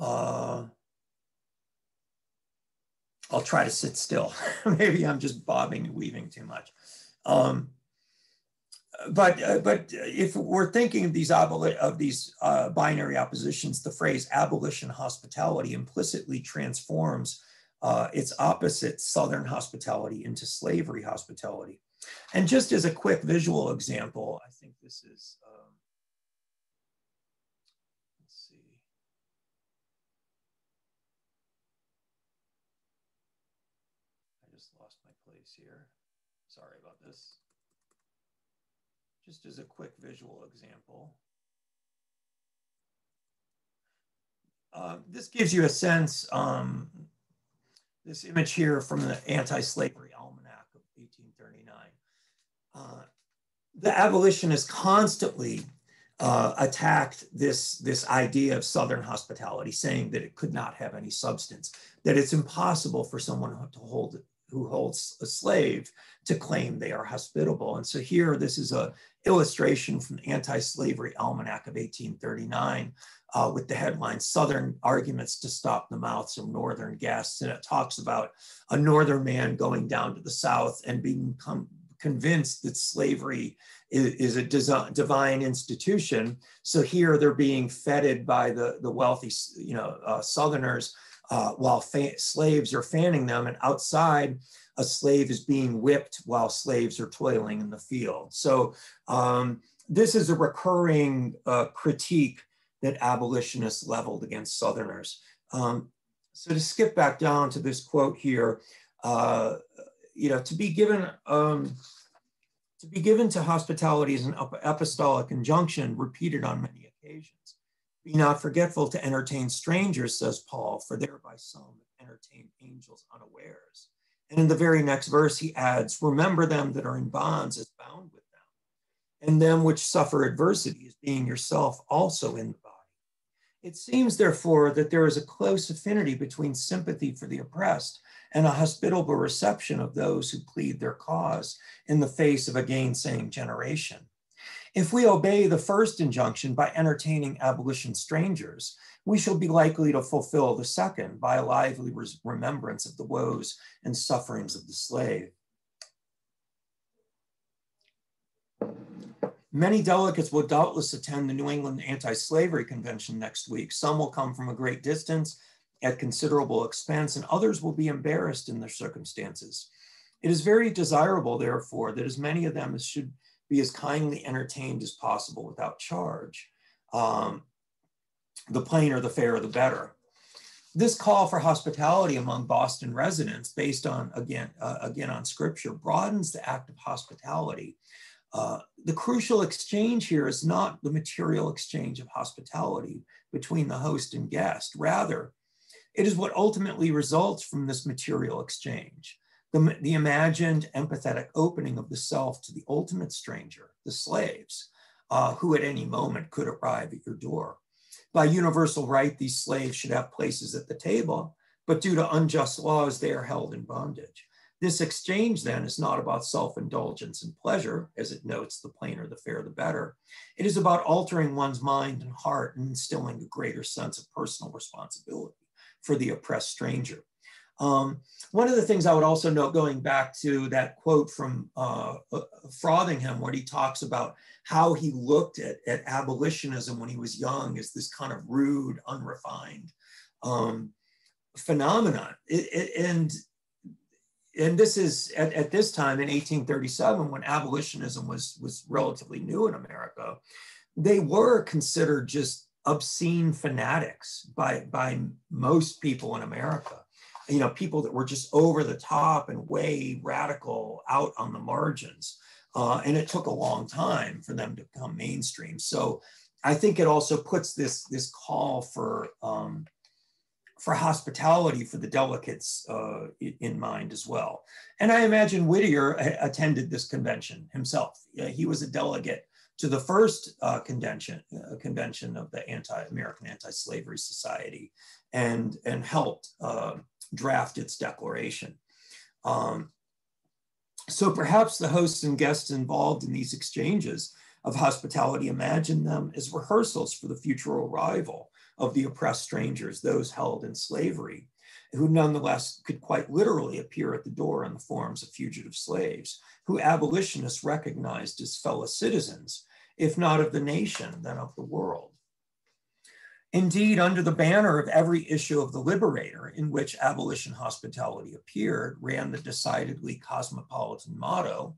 I'll try to sit still. Maybe I'm just bobbing and weaving too much. But if we're thinking of these binary oppositions, the phrase abolition hospitality implicitly transforms its opposite, Southern hospitality, into slavery hospitality. And just as a quick visual example, I think this is, let's see. I just lost my place here. Sorry about this. Just as a quick visual example. This gives you a sense this image here from the Anti-Slavery Almanac of 1839. The abolitionists constantly attacked this idea of Southern hospitality, saying that it could not have any substance, that it's impossible for someone who holds a slave to claim they are hospitable. And so here, this is an illustration from the Anti-Slavery Almanac of 1839 with the headline, Southern Arguments to Stop the Mouths of Northern Guests. And it talks about a Northern man going down to the South and being convinced that slavery is a divine institution. So here they're being feted by the wealthy, Southerners, while slaves are fanning them, and outside a slave is being whipped while slaves are toiling in the field. So this is a recurring critique that abolitionists leveled against Southerners. So to skip back down to this quote here, to be given to hospitality as an apostolic injunction repeated on many occasions. Be not forgetful to entertain strangers, says Paul, for thereby some entertain angels unawares. And in the very next verse, he adds, remember them that are in bonds as bound with them, and them which suffer adversity as being yourself also in the body. It seems, therefore, that there is a close affinity between sympathy for the oppressed and a hospitable reception of those who plead their cause in the face of a gainsaying generation. If we obey the first injunction by entertaining abolition strangers, we shall be likely to fulfill the second by a lively remembrance of the woes and sufferings of the slave. Many delegates will doubtless attend the New England Anti-Slavery Convention next week. Some will come from a great distance at considerable expense, and others will be embarrassed in their circumstances. It is very desirable, therefore, that as many of them as should be as kindly entertained as possible without charge. The plainer, the fairer, the better. This call for hospitality among Boston residents, based on, again on scripture, broadens the act of hospitality. The crucial exchange here is not the material exchange of hospitality between the host and guest. Rather, it is what ultimately results from this material exchange. The imagined empathetic opening of the self to the ultimate stranger, the slaves, who at any moment could arrive at your door. By universal right, these slaves should have places at the table, but due to unjust laws, they are held in bondage. This exchange then is not about self-indulgence and pleasure, as it notes the plainer, the fairer, the better. It is about altering one's mind and heart and instilling a greater sense of personal responsibility for the oppressed stranger. One of the things I would also note, going back to that quote from Frothingham, where he talks about how he looked at abolitionism when he was young as this kind of rude, unrefined phenomenon. And this is at this time in 1837, when abolitionism was relatively new in America, they were considered just obscene fanatics by most people in America. People that were just over the top and way radical, out on the margins. And it took a long time for them to become mainstream. So I think it also puts this call for hospitality for the delegates in mind as well. And I imagine Whittier attended this convention himself. He was a delegate to the first convention of the American Anti-Slavery Society and helped draft its declaration. So perhaps the hosts and guests involved in these exchanges of hospitality imagine them as rehearsals for the future arrival of the oppressed strangers, those held in slavery, who nonetheless could quite literally appear at the door in the forms of fugitive slaves, who abolitionists recognized as fellow citizens, if not of the nation, then of the world. Indeed, under the banner of every issue of The Liberator, in which abolition hospitality appeared, ran the decidedly cosmopolitan motto,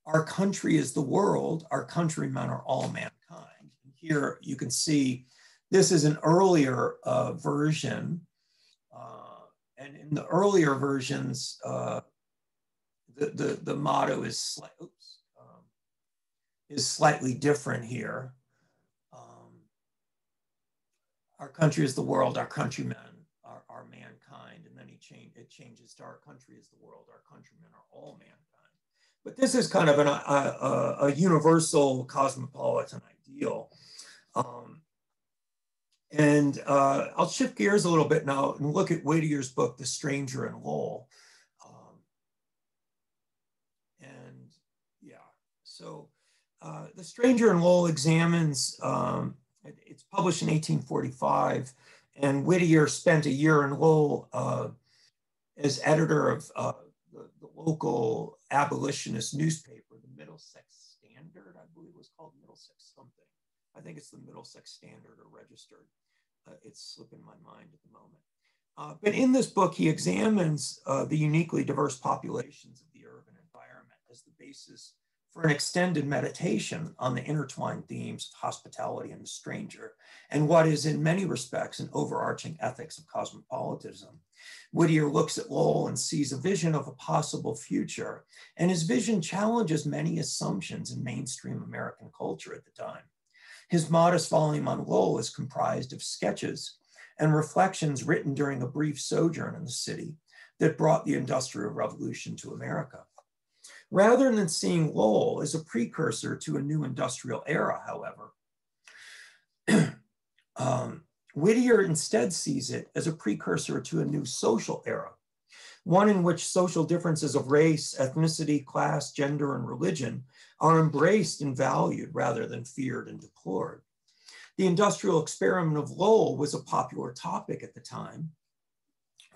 our country is the world, our countrymen are all mankind. Here you can see, this is an earlier version, and in the earlier versions, the motto is slightly different here. Our country is the world, our countrymen are mankind. it changes to our country as the world, our countrymen are all mankind. But this is kind of a universal cosmopolitan ideal. I'll shift gears a little bit now and look at Whittier's book, The Stranger in Lowell. The Stranger in Lowell examines, it's published in 1845, and Whittier spent a year in Lowell as editor of the local abolitionist newspaper, the Middlesex Standard, I believe it was called Middlesex something. I think it's the Middlesex Standard or Registered. It's slipping my mind at the moment. But in this book, he examines the uniquely diverse populations of the urban environment as the basis for an extended meditation on the intertwined themes of hospitality and the stranger, and what is in many respects an overarching ethics of cosmopolitanism. Whittier looks at Lowell and sees a vision of a possible future, and his vision challenges many assumptions in mainstream American culture at the time. His modest volume on Lowell is comprised of sketches and reflections written during a brief sojourn in the city that brought the Industrial Revolution to America. Rather than seeing Lowell as a precursor to a new industrial era, however, Whittier instead sees it as a precursor to a new social era, one in which social differences of race, ethnicity, class, gender, and religion are embraced and valued rather than feared and deplored. The industrial experiment of Lowell was a popular topic at the time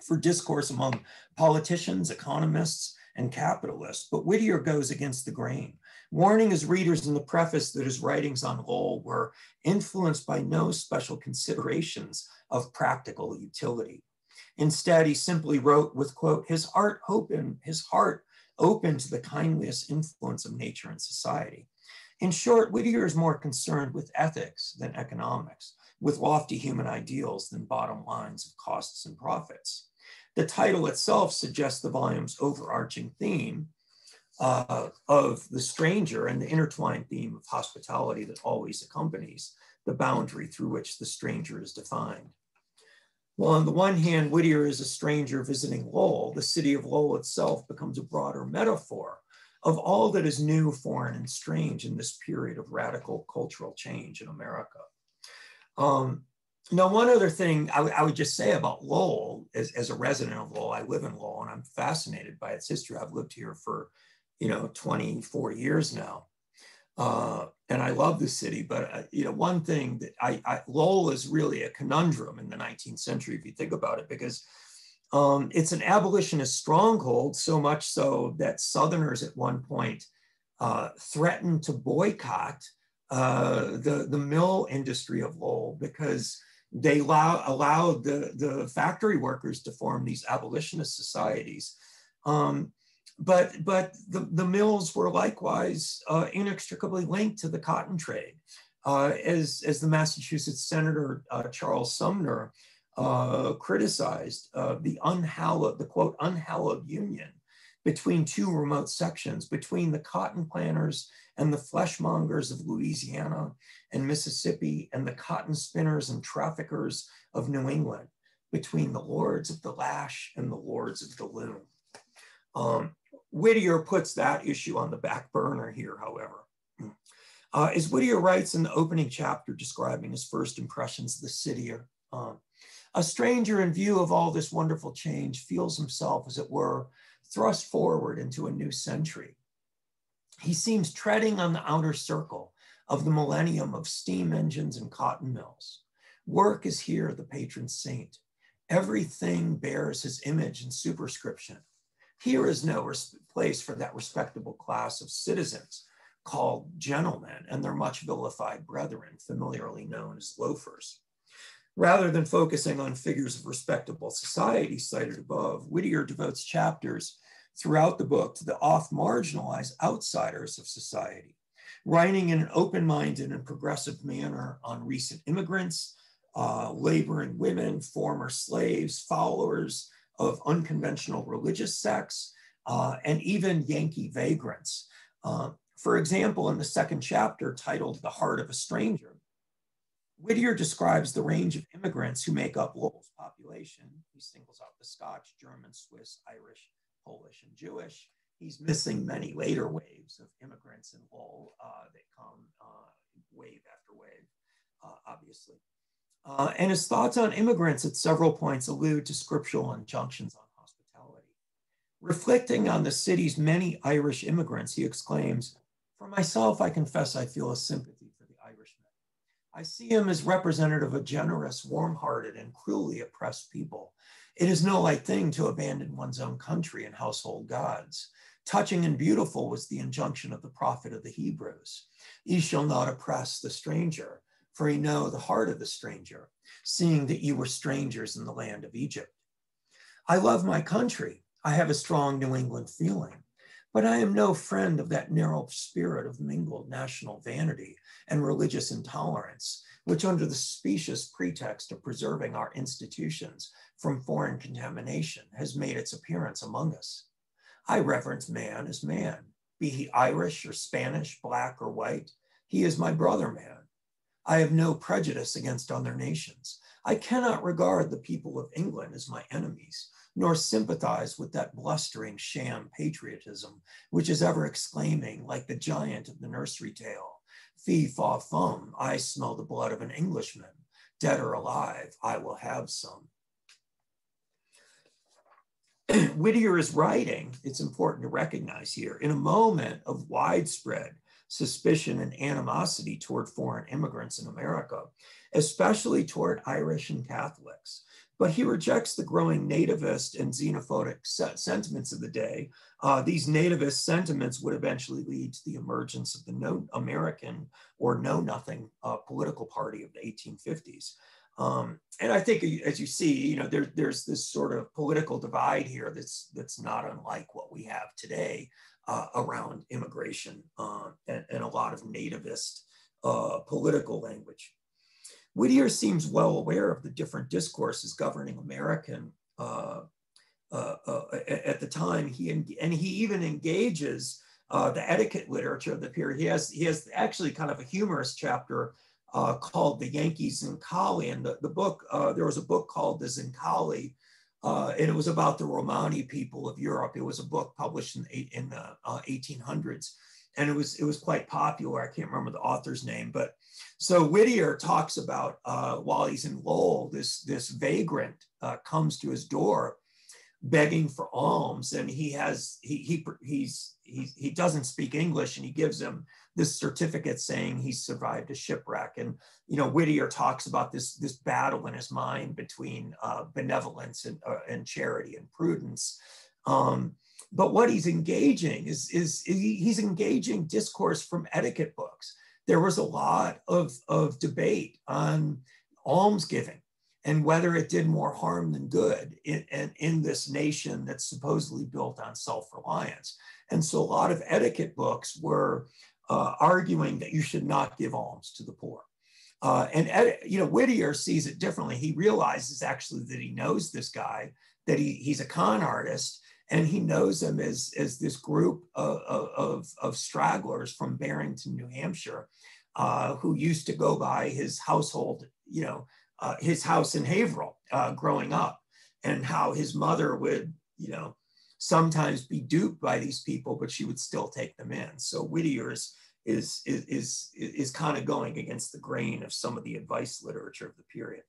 for discourse among politicians, economists, and capitalists, but Whittier goes against the grain, warning his readers in the preface that his writings on Lowell were influenced by no special considerations of practical utility. Instead, he simply wrote with, quote, his heart open to the kindliest influence of nature and society. In short, Whittier is more concerned with ethics than economics, with lofty human ideals than bottom lines of costs and profits. The title itself suggests the volume's overarching theme of the stranger and the intertwined theme of hospitality that always accompanies the boundary through which the stranger is defined. Well, on the one hand, Whittier is a stranger visiting Lowell. The city of Lowell itself becomes a broader metaphor of all that is new, foreign, and strange in this period of radical cultural change in America. Now, one other thing I would just say about Lowell, as a resident of Lowell, I live in Lowell and I'm fascinated by its history. I've lived here for, 24 years now. And I love the city, but one thing that Lowell is really a conundrum in the 19th century, if you think about it, because it's an abolitionist stronghold, so much so that Southerners at one point threatened to boycott the mill industry of Lowell because they allowed the factory workers to form these abolitionist societies. But the mills were likewise inextricably linked to the cotton trade. As the Massachusetts Senator Charles Sumner criticized the quote, unhallowed union between two remote sections, between the cotton planters and the fleshmongers of Louisiana and Mississippi, and the cotton spinners and traffickers of New England, between the lords of the lash and the lords of the loom. Whittier puts that issue on the back burner here, however. As Whittier writes in the opening chapter describing his first impressions of the city, a stranger in view of all this wonderful change feels himself, as it were, thrust forward into a new century. He seems treading on the outer circle of the millennium of steam engines and cotton mills. Work is here the patron saint. Everything bears his image and superscription. Here is no place for that respectable class of citizens called gentlemen and their much vilified brethren, familiarly known as loafers. Rather than focusing on figures of respectable society cited above, Whittier devotes chapters throughout the book to the oft-marginalized outsiders of society, writing in an open-minded and progressive manner on recent immigrants, laboring women, former slaves, followers of unconventional religious sects, and even Yankee vagrants. For example, in the second chapter titled The Heart of a Stranger, Whittier describes the range of immigrants who make up Lowell's population. He singles out the Scotch, German, Swiss, Irish, Polish, and Jewish. He's missing many later waves of immigrants in Lowell that come wave after wave, obviously. And his thoughts on immigrants at several points allude to scriptural injunctions on hospitality. Reflecting on the city's many Irish immigrants, he exclaims, "For myself, I confess I feel a sympathy for the Irishmen. I see him as representative of a generous, warm-hearted, and cruelly oppressed people. It is no light thing to abandon one's own country and household gods. Touching and beautiful was the injunction of the prophet of the Hebrews. Ye shall not oppress the stranger, for ye know the heart of the stranger, seeing that ye were strangers in the land of Egypt. I love my country. I have a strong New England feeling, but I am no friend of that narrow spirit of mingled national vanity and religious intolerance, which under the specious pretext of preserving our institutions from foreign contamination has made its appearance among us. I reverence man as man, be he Irish or Spanish, black or white. He is my brother man. I have no prejudice against other nations. I cannot regard the people of England as my enemies, nor sympathize with that blustering sham patriotism, which is ever exclaiming like the giant of the nursery tale, fee, faw, fum, I smell the blood of an Englishman. Dead or alive, I will have some." Whittier is writing, it's important to recognize here, in a moment of widespread suspicion and animosity toward foreign immigrants in America, especially toward Irish and Catholics. But he rejects the growing nativist and xenophobic sentiments of the day. These nativist sentiments would eventually lead to the emergence of the No American or Know Nothing political party of the 1850s. And I think, as you see, there's this sort of political divide here that's not unlike what we have today around immigration and a lot of nativist political language. Whittier seems well aware of the different discourses governing American at the time. He even engages the etiquette literature of the period. He has actually kind of a humorous chapter called "The Yankees Zincali," and the book, there was a book called "The Zincali," and it was about the Romani people of Europe. It was a book published in the 1800s, and it was quite popular. I can't remember the author's name, but so Whittier talks about while he's in Lowell, this vagrant comes to his door begging for alms, and he doesn't speak English, and he gives him this certificate saying he survived a shipwreck. And Whittier talks about this battle in his mind between benevolence and charity and prudence. But what he's engaging is he's engaging discourse from etiquette books. There was a lot of debate on almsgiving and whether it did more harm than good in this nation that's supposedly built on self-reliance. And so a lot of etiquette books were arguing that you should not give alms to the poor. Whittier sees it differently. He realizes actually that he knows this guy, that he's a con artist, and he knows him as this group of stragglers from Barrington, New Hampshire, who used to go by his household, his house in Haverhill growing up, and how his mother would, sometimes be duped by these people, but she would still take them in. So Whittier is kind of going against the grain of some of the advice literature of the period.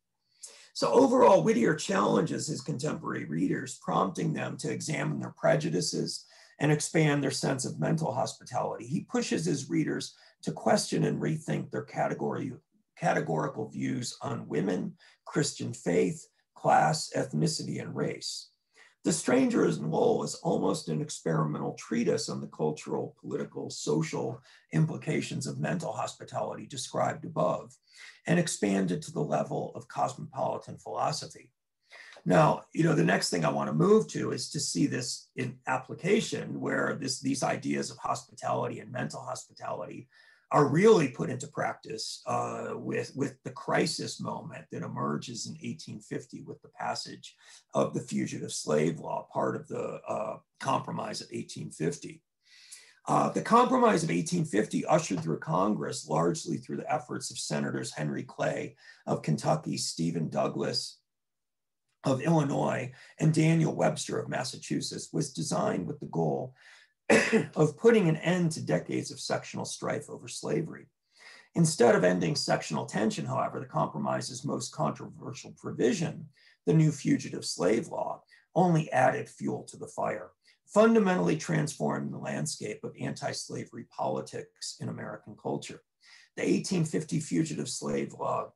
So overall, Whittier challenges his contemporary readers, prompting them to examine their prejudices and expand their sense of mental hospitality. He pushes his readers to question and rethink their categorical views on women, Christian faith, class, ethnicity, and race. The Stranger in Lowell is almost an experimental treatise on the cultural, political, social implications of mental hospitality described above, and expanded to the level of cosmopolitan philosophy. Now, the next thing I want to move to is to see this in application, where these ideas of hospitality and mental hospitality are really put into practice with the crisis moment that emerges in 1850 with the passage of the Fugitive Slave Law, part of the Compromise of 1850. The Compromise of 1850 ushered through Congress largely through the efforts of Senators Henry Clay of Kentucky, Stephen Douglas of Illinois, and Daniel Webster of Massachusetts, was designed with the goal of putting an end to decades of sectional strife over slavery. Instead of ending sectional tension, however, the Compromise's most controversial provision, the new fugitive slave law, only added fuel to the fire, fundamentally transformed the landscape of anti-slavery politics in American culture. The 1850 fugitive slave law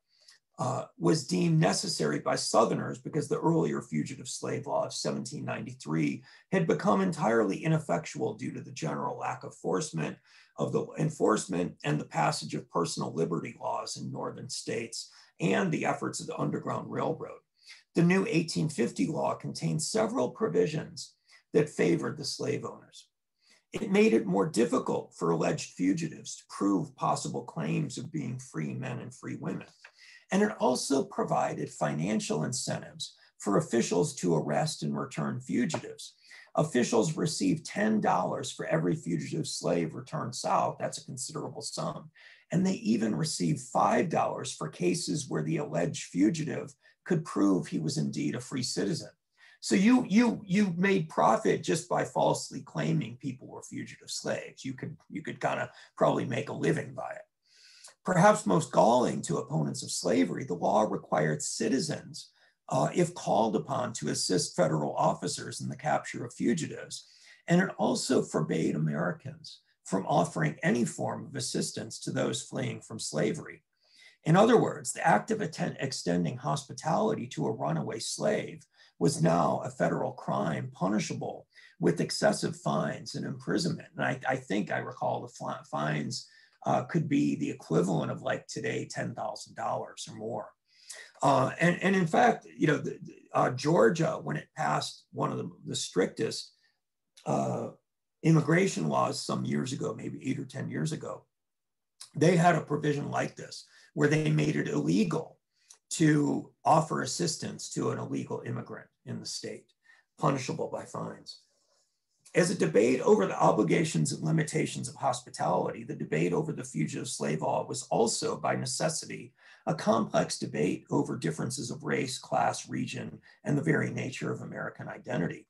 was deemed necessary by Southerners because the earlier fugitive slave law of 1793 had become entirely ineffectual due to the general lack of enforcement and the passage of personal liberty laws in northern states and the efforts of the Underground Railroad. The new 1850 law contained several provisions that favored the slave owners. It made it more difficult for alleged fugitives to prove possible claims of being free men and free women. And it also provided financial incentives for officials to arrest and return fugitives. Officials received $10 for every fugitive slave returned south. That's a considerable sum. And they even received $5 for cases where the alleged fugitive could prove he was indeed a free citizen. So you made profit just by falsely claiming people were fugitive slaves. You could kind of probably make a living by it. Perhaps most galling to opponents of slavery, the law required citizens, if called upon, to assist federal officers in the capture of fugitives. And it also forbade Americans from offering any form of assistance to those fleeing from slavery. In other words, the act of extending hospitality to a runaway slave was now a federal crime punishable with excessive fines and imprisonment. And I think I recall the fines could be the equivalent of, like today, $10,000 or more. And in fact, Georgia, when it passed one of the strictest immigration laws some years ago, maybe 8 or 10 years ago, they had a provision like this, where they made it illegal to offer assistance to an illegal immigrant in the state, punishable by fines. As a debate over the obligations and limitations of hospitality, the debate over the fugitive slave law was also, by necessity, a complex debate over differences of race, class, region, and the very nature of American identity.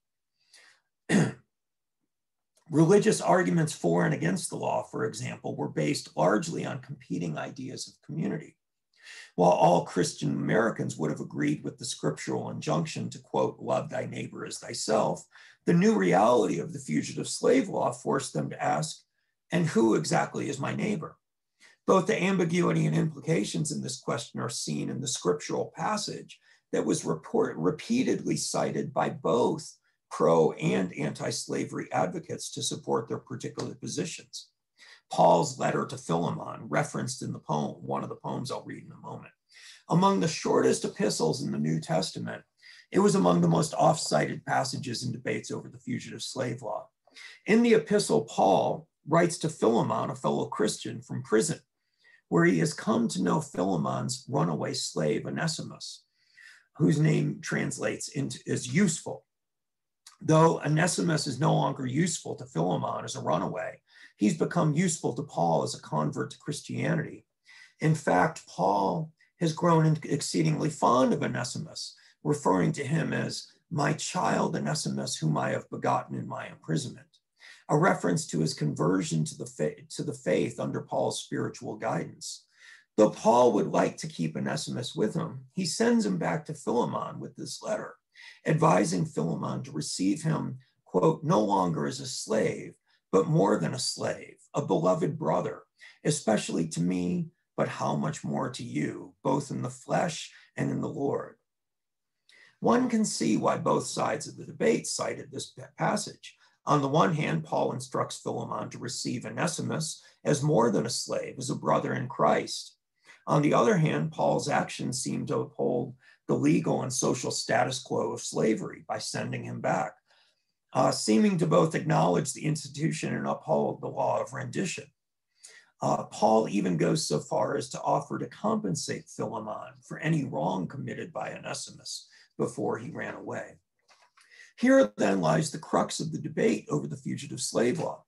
Religious arguments for and against the law, for example, were based largely on competing ideas of community. While all Christian Americans would have agreed with the scriptural injunction to, quote, love thy neighbor as thyself, the new reality of the fugitive slave law forced them to ask, and who exactly is my neighbor? Both the ambiguity and implications in this question are seen in the scriptural passage that was repeatedly cited by both pro and anti-slavery advocates to support their particular positions. Paul's letter to Philemon, referenced in the poem, one of the poems I'll read in a moment. Among the shortest epistles in the New Testament, it was among the most oft-cited passages in debates over the fugitive slave law. In the epistle, Paul writes to Philemon, a fellow Christian, from prison, where he has come to know Philemon's runaway slave, Onesimus, whose name translates into as useful. Though Onesimus is no longer useful to Philemon as a runaway, he's become useful to Paul as a convert to Christianity. In fact, Paul has grown exceedingly fond of Onesimus, referring to him as my child Onesimus, whom I have begotten in my imprisonment, a reference to his conversion to the faith under Paul's spiritual guidance. Though Paul would like to keep Onesimus with him, he sends him back to Philemon with this letter, advising Philemon to receive him, quote, no longer as a slave, but more than a slave, a beloved brother, especially to me, but how much more to you, both in the flesh and in the Lord. One can see why both sides of the debate cited this passage. On the one hand, Paul instructs Philemon to receive Onesimus as more than a slave, as a brother in Christ. On the other hand, Paul's actions seem to uphold the legal and social status quo of slavery by sending him back, seeming to both acknowledge the institution and uphold the law of rendition. Paul even goes so far as to offer to compensate Philemon for any wrong committed by Onesimus before he ran away. Here then lies the crux of the debate over the fugitive slave law.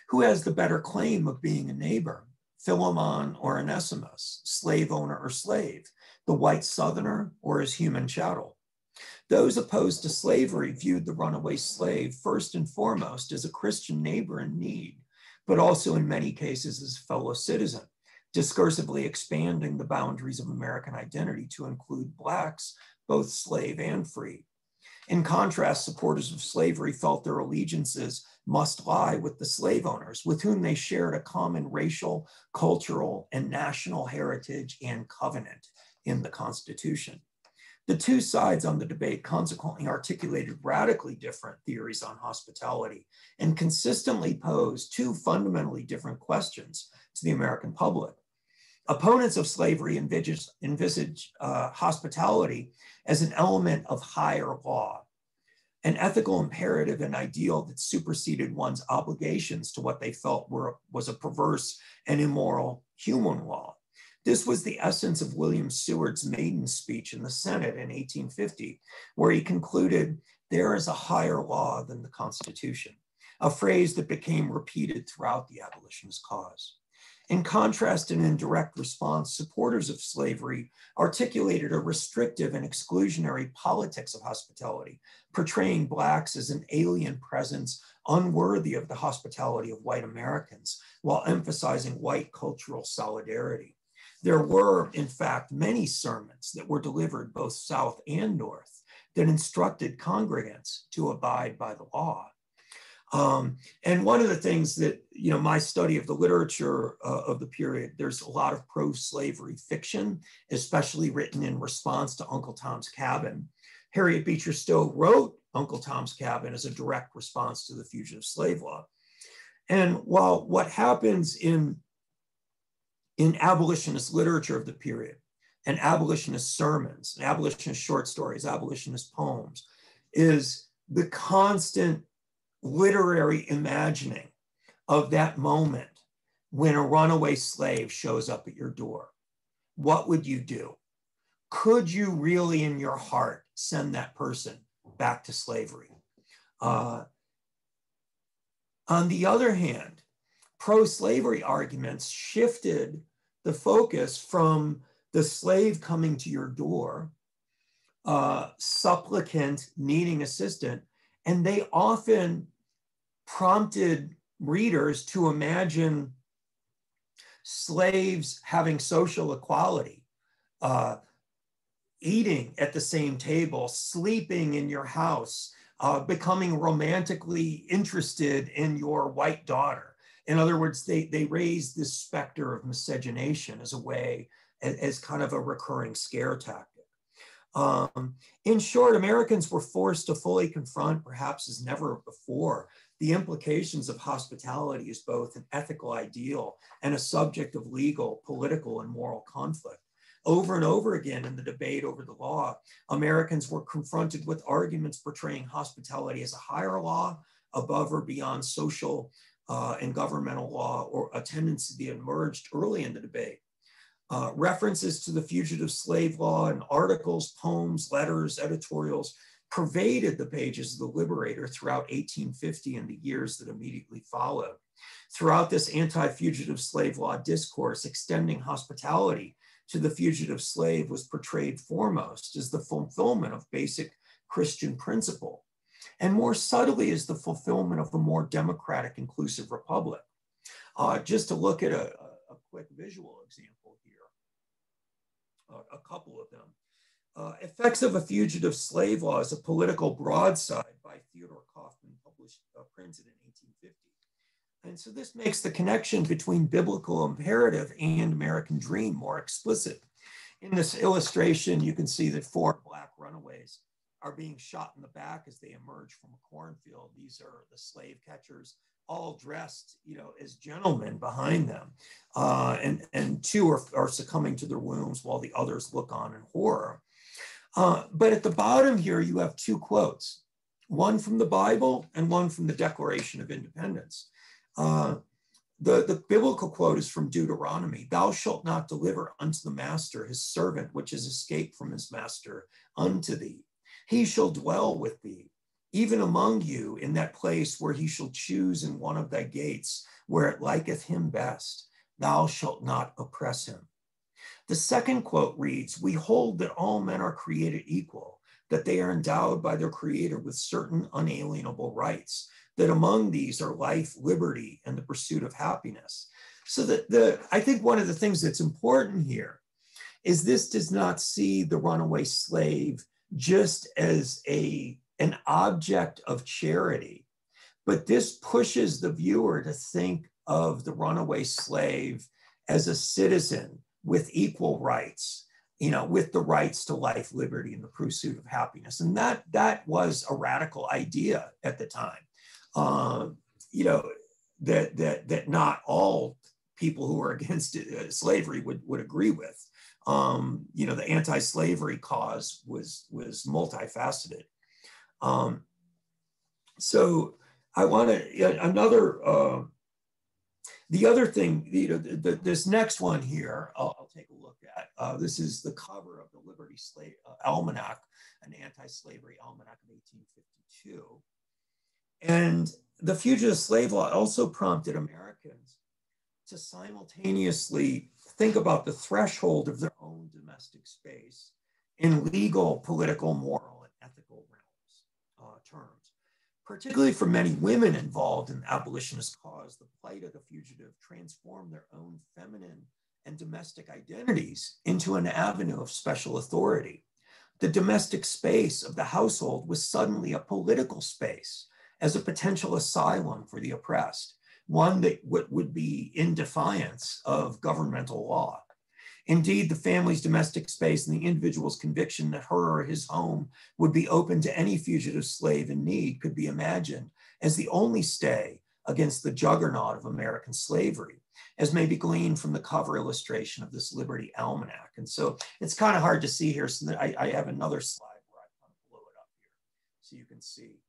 Who has the better claim of being a neighbor, Philemon or Onesimus, slave owner or slave, the white Southerner or his human chattel? Those opposed to slavery viewed the runaway slave first and foremost as a Christian neighbor in need, but also in many cases as a fellow citizen, discursively expanding the boundaries of American identity to include Blacks, both slave and free. In contrast, supporters of slavery felt their allegiances must lie with the slave owners, with whom they shared a common racial, cultural, and national heritage and covenant in the Constitution. The two sides on the debate consequently articulated radically different theories on hospitality and consistently posed two fundamentally different questions to the American public. Opponents of slavery envisage hospitality as an element of higher law, an ethical imperative and ideal that superseded one's obligations to what they felt was a perverse and immoral human law. This was the essence of William Seward's maiden speech in the Senate in 1850, where he concluded, "There is a higher law than the Constitution," a phrase that became repeated throughout the abolitionist cause. In contrast and in direct response, supporters of slavery articulated a restrictive and exclusionary politics of hospitality, portraying Blacks as an alien presence unworthy of the hospitality of white Americans, while emphasizing white cultural solidarity. There were, in fact, many sermons that were delivered both South and North that instructed congregants to abide by the law. And one of the things that, my study of the literature of the period, there's a lot of pro-slavery fiction, especially written in response to Uncle Tom's Cabin. Harriet Beecher Stowe wrote Uncle Tom's Cabin as a direct response to the fugitive slave law. And while what happens in abolitionist literature of the period, and abolitionist sermons, and abolitionist short stories, abolitionist poems, is the constant literary imagining of that moment when a runaway slave shows up at your door. What would you do? Could you really in your heart send that person back to slavery? On the other hand, pro-slavery arguments shifted the focus from the slave coming to your door, supplicant needing assistance, and they often prompted readers to imagine slaves having social equality, eating at the same table, sleeping in your house, becoming romantically interested in your white daughter. In other words, they raised this specter of miscegenation as a way, as kind of a recurring scare tactic. In short, Americans were forced to fully confront, perhaps as never before, the implications of hospitality as both an ethical ideal and a subject of legal, political, and moral conflict. Over and over again in the debate over the law, Americans were confronted with arguments portraying hospitality as a higher law above or beyond social and governmental law, or a tendency that emerged early in the debate. References to the fugitive slave law in articles, poems, letters, editorials pervaded the pages of the Liberator throughout 1850 and the years that immediately followed. Throughout this anti-fugitive slave law discourse, extending hospitality to the fugitive slave was portrayed foremost as the fulfillment of basic Christian principle, and more subtly as the fulfillment of a more democratic, inclusive republic. Just to look at a quick visual example here, a couple of them. Effects of a Fugitive Slave Law is a political broadside by Theodore Kaufman, printed in 1850. And so this makes the connection between biblical imperative and American dream more explicit. In this illustration, you can see that 4 Black runaways are being shot in the back as they emerge from a cornfield. These are the slave catchers, all dressed, as gentlemen behind them. And 2 are succumbing to their wounds while the others look on in horror. But at the bottom here, you have 2 quotes, one from the Bible and one from the Declaration of Independence. The biblical quote is from Deuteronomy: "Thou shalt not deliver unto the master his servant, which is escaped from his master, unto thee. He shall dwell with thee. even among you in that place where he shall choose in one of thy gates, where it liketh him best, thou shalt not oppress him. The second quote reads, we hold that all men are created equal, that they are endowed by their creator with certain unalienable rights, that among these are life, liberty, and the pursuit of happiness. So that I think one of the things that's important here is this does not see the runaway slave just as an object of charity, but this pushes the viewer to think of the runaway slave as a citizen with equal rights, with the rights to life, liberty, and the pursuit of happiness. And that was a radical idea at the time. That not all people who were against slavery would agree with. The anti-slavery cause was multifaceted. So I want to, the other thing, this next one here, I'll take a look at. This is the cover of the Liberty Almanac, an anti-slavery almanac of 1852. And the fugitive slave law also prompted Americans to simultaneously think about the threshold of their own domestic space in legal, political, moral, and ethical terms. Particularly for many women involved in the abolitionist cause, the plight of the fugitive transformed their own feminine and domestic identities into an avenue of special authority. The domestic space of the household was suddenly a political space as a potential asylum for the oppressed, one that would be in defiance of governmental law. Indeed, the family's domestic space and the individual's conviction that her or his home would be open to any fugitive slave in need could be imagined as the only stay against the juggernaut of American slavery, as may be gleaned from the cover illustration of this Liberty Almanac. And so it's kind of hard to see here, so that I have another slide where I kind of blow it up here so you can see.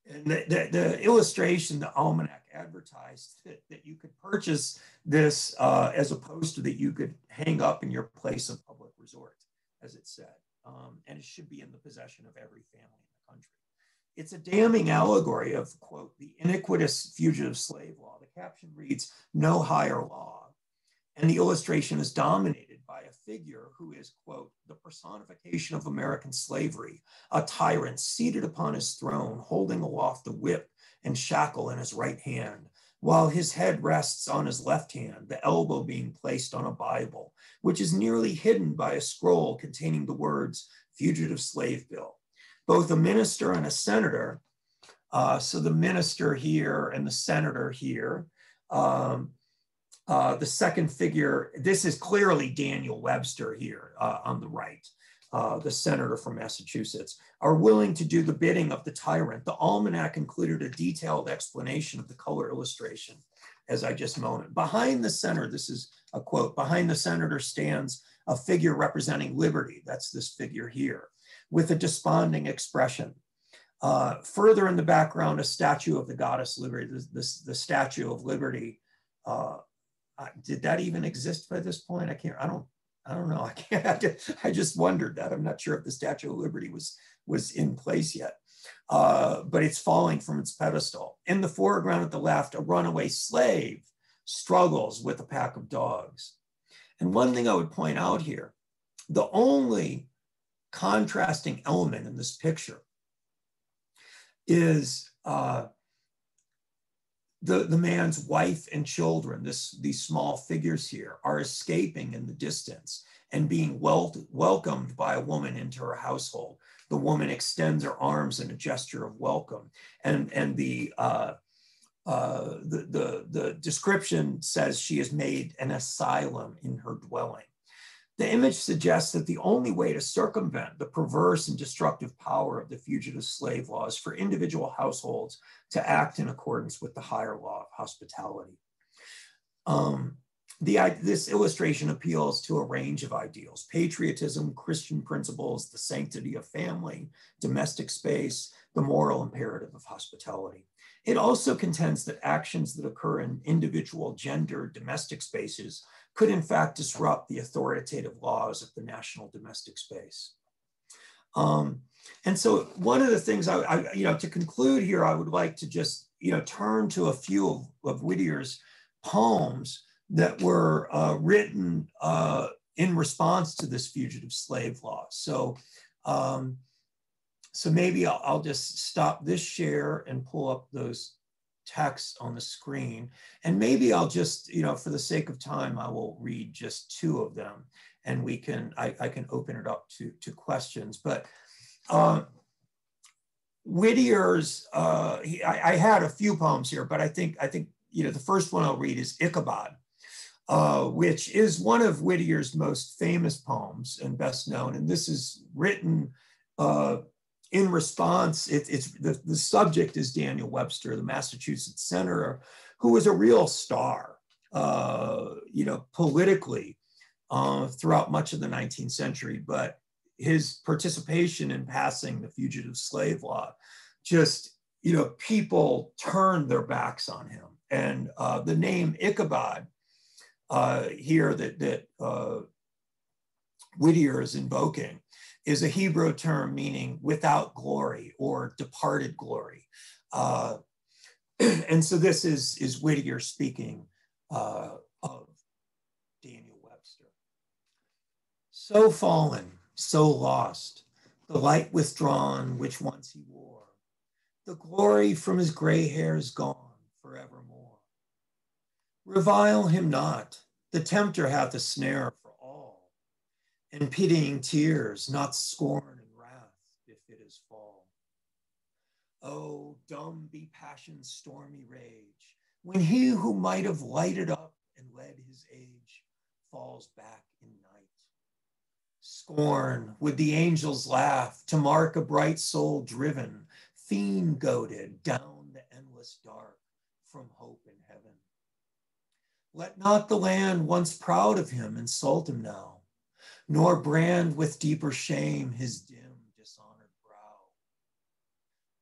And the illustration, the Almanac advertised that you could purchase this as opposed to that you could hang up in your place of public resort, as it said. And it should be in the possession of every family in the country. It's a damning allegory of, quote, the iniquitous fugitive slave law. The caption reads, no higher law. And the illustration is dominated by a figure who is, quote, the personification of American slavery, a tyrant seated upon his throne, holding aloft the whip and shackle in his right hand, while his head rests on his left hand, the elbow being placed on a Bible, which is nearly hidden by a scroll containing the words Fugitive Slave Bill. Both a minister and a senator, so the minister here and the senator here, the second figure, this is clearly Daniel Webster here on the right, the senator from Massachusetts, are willing to do the bidding of the tyrant. The Almanac included a detailed explanation of the color illustration, as I just mentioned. Behind the center, this is a quote, behind the senator stands a figure representing liberty. That's this figure here, with a desponding expression. Further in the background, a statue of the goddess Liberty, the Statue of Liberty. Did that even exist by this point? I don't know. I just wondered that. I'm not sure if the Statue of Liberty was in place yet, but it's falling from its pedestal. In the foreground at the left, a runaway slave struggles with a pack of dogs. And one thing I would point out here, the only contrasting element in this picture is the man's wife and children. These small figures here are escaping in the distance and being welcomed by a woman into her household. The woman extends her arms in a gesture of welcome, and the description says she has made an asylum in her dwelling. The image suggests that the only way to circumvent the perverse and destructive power of the fugitive slave law is for individual households to act in accordance with the higher law of hospitality. This illustration appeals to a range of ideals: patriotism, Christian principles, the sanctity of family, domestic space, the moral imperative of hospitality. It also contends that actions that occur in individual gender domestic spaces could in fact disrupt the authoritative laws of the national domestic space. And so one of the things to conclude here, I would like to just, turn to a few of Whittier's poems that were written in response to this fugitive slave law. So, so maybe I'll just stop this share and pull up those texts on the screen. And maybe I'll just, for the sake of time, I will read just two of them, and I can open it up to questions. But Whittier's, I had a few poems here, but I think the first one I'll read is Ichabod, which is one of Whittier's most famous poems and best known. And this is written in response. The subject is Daniel Webster, the Massachusetts senator, who was a real star, politically throughout much of the 19th century. But his participation in passing the fugitive slave law, just, people turned their backs on him. And the name Ichabod here that Whittier is invoking is a Hebrew term meaning without glory or departed glory. And so this is Whittier speaking of Daniel Webster. So fallen, so lost, the light withdrawn which once he wore, the glory from his gray hairs gone forevermore. Revile him not, the tempter hath a snare for all, and pitying tears, not scorn and wrath, befit his fall. Oh, dumb be passion's stormy rage, when he who might have lighted up and led his age falls back in night. Scorn would the angels laugh to mark a bright soul driven, fiend-goaded down the endless dark from hope in heaven. Let not the land once proud of him insult him now, nor brand with deeper shame his dim, dishonored brow.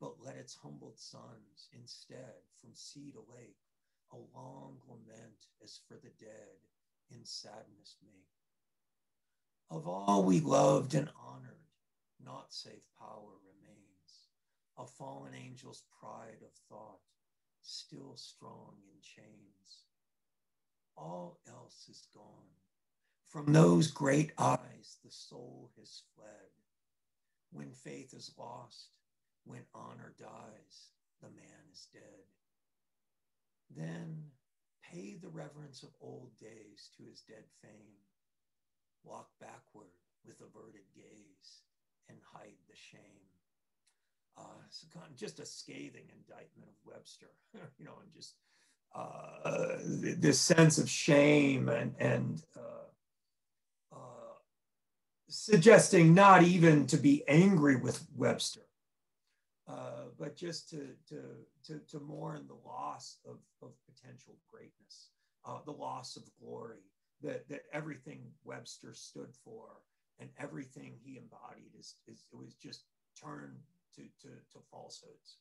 But let its humbled sons instead from sea to lake a long lament as for the dead in sadness make. Of all we loved and honored, naught save power remains, a fallen angel's pride of thought, still strong in chains. All else is gone. From those great eyes, the soul has fled. When faith is lost, when honor dies, the man is dead. Then pay the reverence of old days to his dead fame. Walk backward with averted gaze and hide the shame. So just a scathing indictment of Webster, and just this sense of shame and suggesting not even to be angry with Webster, but just to mourn the loss of potential greatness, the loss of glory, that everything Webster stood for and everything he embodied it was just turned to falsehoods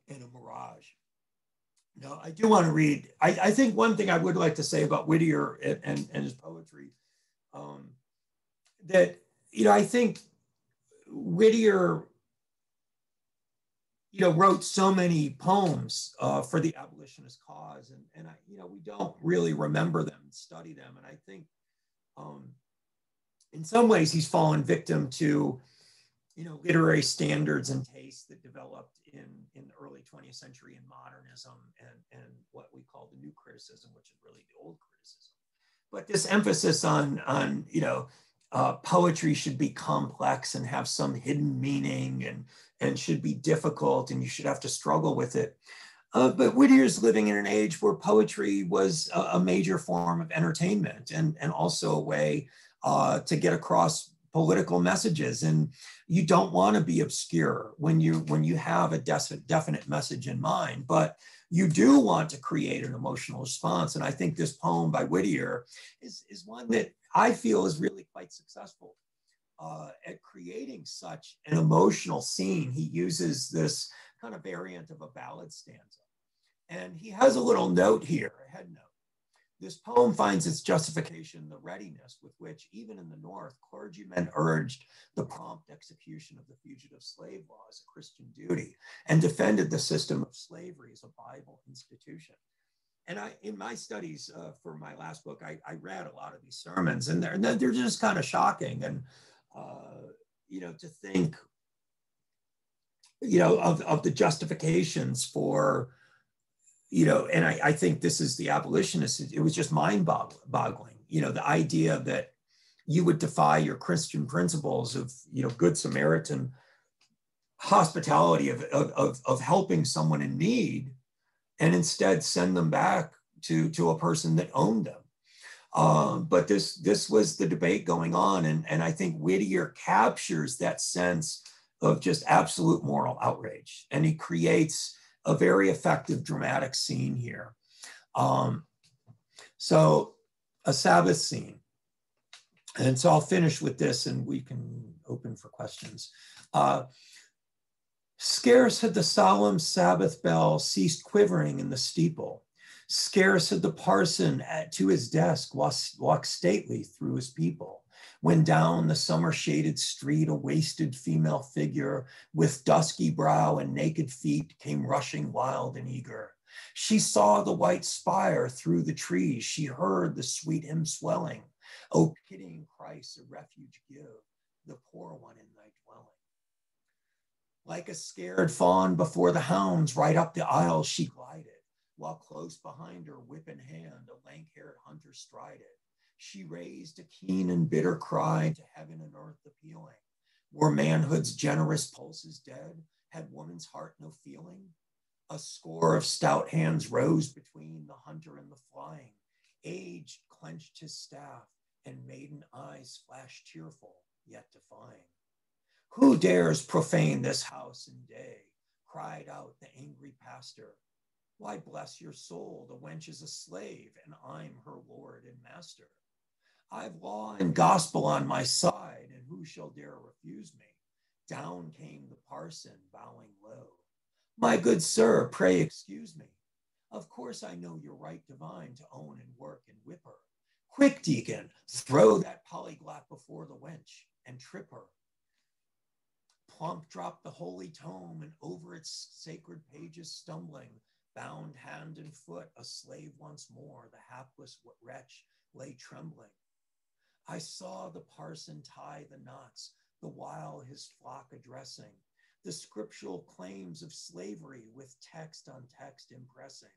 and a mirage. Now, I do want to read, I think one thing I would like to say about Whittier and his poetry, that, I think Whittier, wrote so many poems for the abolitionist cause, and we don't really remember them and study them. And I think in some ways he's fallen victim to, literary standards and tastes that developed in the early 20th century in modernism and what we call the new criticism, which is really the old criticism. But this emphasis on poetry should be complex and have some hidden meaning and should be difficult and you should have to struggle with it. But Whittier's living in an age where poetry was a major form of entertainment and also a way to get across political messages. And you don't want to be obscure when you have a definite message in mind, but you do want to create an emotional response. And I think this poem by Whittier is one that I feel is really quite successful at creating such an emotional scene. He uses this kind of variant of a ballad stanza. And he has a little note here, a head note, This poem finds its justification in the readiness with which, even in the North, clergymen urged the prompt execution of the fugitive slave law as a Christian duty and defended the system of slavery as a Bible institution. And in my studies for my last book, I read a lot of these sermons, and they're just kind of shocking. And, to think, of the justifications for, and I think this is the abolitionist, it was just mind-boggling, the idea that you would defy your Christian principles of, Good Samaritan hospitality, of helping someone in need, and instead send them back to a person that owned them. But this was the debate going on. And I think Whittier captures that sense of just absolute moral outrage. And he creates a very effective dramatic scene here. So a Sabbath scene. And so I'll finish with this and we can open for questions. Scarce had the solemn Sabbath bell ceased quivering in the steeple. Scarce had the parson to his desk walked stately through his people, when down the summer-shaded street a wasted female figure with dusky brow and naked feet came rushing wild and eager. She saw the white spire through the trees. She heard the sweet hymn swelling. O pitying Christ, a refuge give, the poor one in thy dwelling. Like a scared fawn before the hounds, right up the aisle she glided, while close behind her, whip in hand, a lank-haired hunter strided. She raised a keen and bitter cry to heaven and earth appealing. Were manhood's generous pulses dead? Had woman's heart no feeling? A score of stout hands rose between the hunter and the flying. Age clenched his staff, and maiden eyes flashed tearful, yet defying. Who dares profane this house and day? Cried out the angry pastor. Why, bless your soul, the wench is a slave, and I'm her lord and master. I've law and gospel on my side, and who shall dare refuse me? Down came the parson, bowing low. My good sir, pray excuse me. Of course I know your right divine to own and work and whip her. Quick, deacon, throw that polyglot before the wench and trip her. Plump dropped the holy tome, and over its sacred pages stumbling, bound hand and foot, a slave once more, the hapless wretch lay trembling. I saw the parson tie the knots, the while his flock addressing, the scriptural claims of slavery with text on text impressing.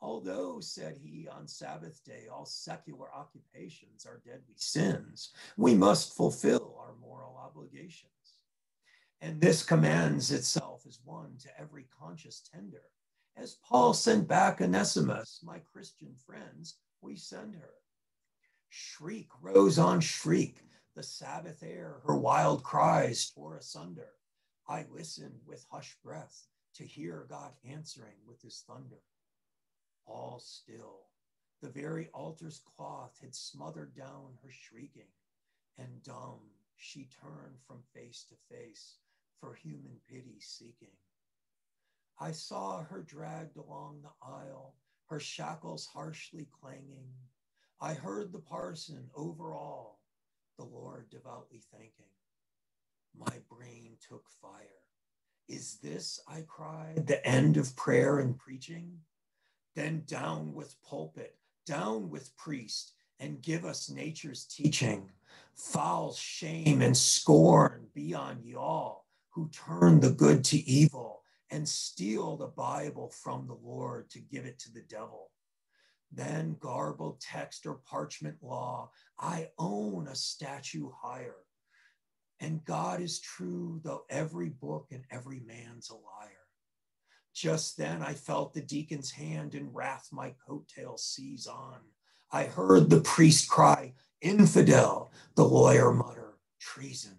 Although, said he, on Sabbath day, all secular occupations are deadly sins, we must fulfill our moral obligations. And this commends itself as one to every conscious tender. As Paul sent back Onesimus, my Christian friends, we send her. Shriek rose on shriek, the Sabbath air, her wild cries tore asunder. I listened with hushed breath to hear God answering with his thunder. All still, the very altar's cloth had smothered down her shrieking, and dumb she turned from face to face, for human pity seeking. I saw her dragged along the aisle, her shackles harshly clanging. I heard the parson over all, the Lord devoutly thanking. My brain took fire. Is this, I cried, the end of prayer and preaching? Then down with pulpit, down with priest, and give us nature's teaching. Foul shame and scorn be on ye all, who turn the good to evil and steal the Bible from the Lord to give it to the devil. Then garbled text or parchment law, I own a statue higher. And God is true, though every book and every man's a liar. Just then I felt the deacon's hand in wrath my coattail seize on. I heard the priest cry, infidel, the lawyer mutter, treason.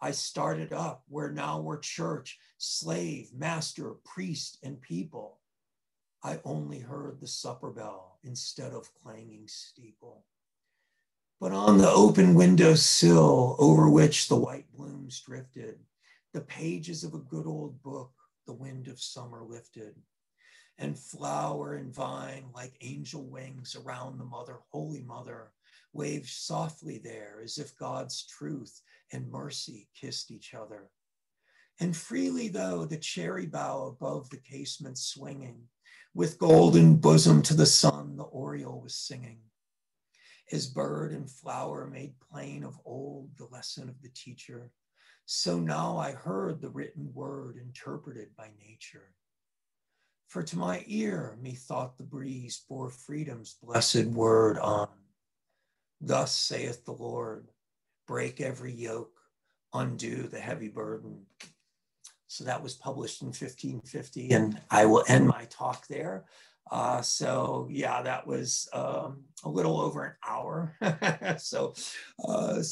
I started up where now were church, slave, master, priest, and people. I only heard the supper bell instead of clanging steeple. But on the open window sill over which the white blooms drifted, the pages of a good old book the wind of summer lifted. and flower and vine like angel wings around the mother, holy mother, waved softly there as if God's truth and mercy kissed each other. And freely though the cherry bough above the casement swinging, with golden bosom to the sun, the oriole was singing. As bird and flower made plain of old the lesson of the teacher, so now I heard the written word interpreted by nature. For to my ear, methought the breeze bore freedom's blessed word on. Thus saith the Lord, break every yoke, undo the heavy burden. So that was published in 1550, and I will end my talk there. So yeah, that was a little over an hour. So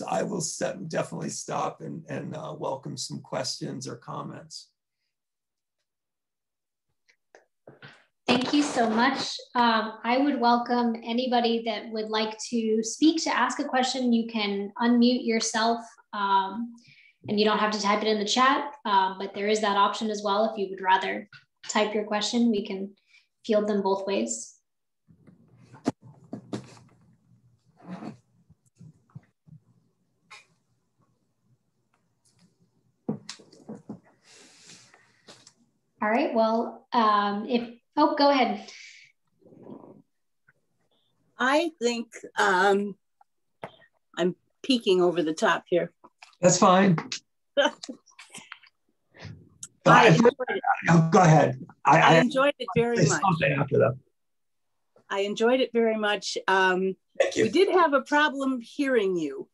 I will definitely stop and welcome some questions or comments.
Thank you so much. I would welcome anybody that would like to speak to ask a question. You can unmute yourself and you don't have to type it in the chat, but there is that option as well. If you would rather type your question, we can field them both ways. All right, well, go ahead.
I think I'm peeking over the top here.
That's fine.
Go
ahead.
I enjoyed it very much.
After that.
I enjoyed it very much.
Thank you.
We did have a problem hearing you.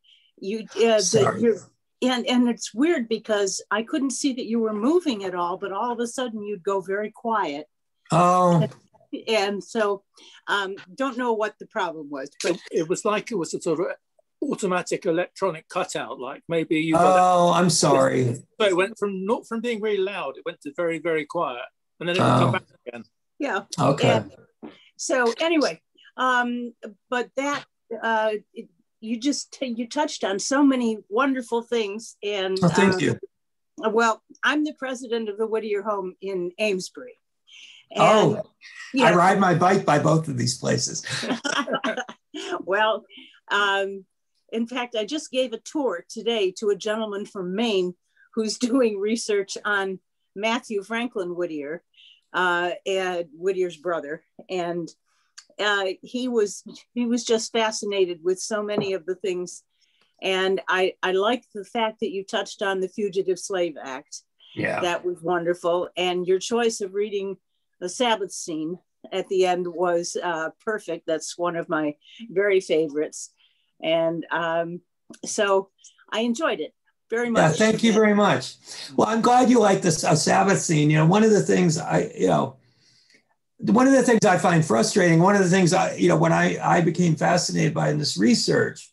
Sorry.
And it's weird because I couldn't see that you were moving at all, but all of a sudden you'd go very quiet.
Oh.
And so don't know what the problem was. But
it was like it was a sort of automatic electronic cutout, like maybe you
I'm sorry.
So it went from not from being really loud, it went to very, very quiet, and then it would come back again.
Yeah.
Okay.
And so anyway, but that you touched on so many wonderful things, and
thank you.
Well, I'm the president of the Whittier home in Amesbury. And,
I ride my bike by both of these places.
Well, in fact, I just gave a tour today to a gentleman from Maine who's doing research on Matthew Franklin Whittier, and Whittier's brother. And he was just fascinated with so many of the things. And I liked the fact that you touched on the Fugitive Slave Act.
Yeah.
That was wonderful. And your choice of reading the Sabbath scene at the end was perfect. That's one of my very favorites. And so I enjoyed it very much.
Yeah, thank you very much. Well, I'm glad you like this Sabbath scene. You know, one of the things I find frustrating, one of the things when I became fascinated by in this research,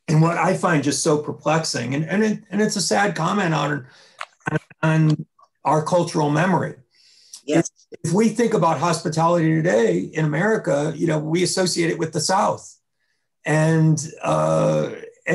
and what I find just so perplexing, and it's a sad comment on our cultural memory.
Yes.
If we think about hospitality today in America, we associate it with the South. And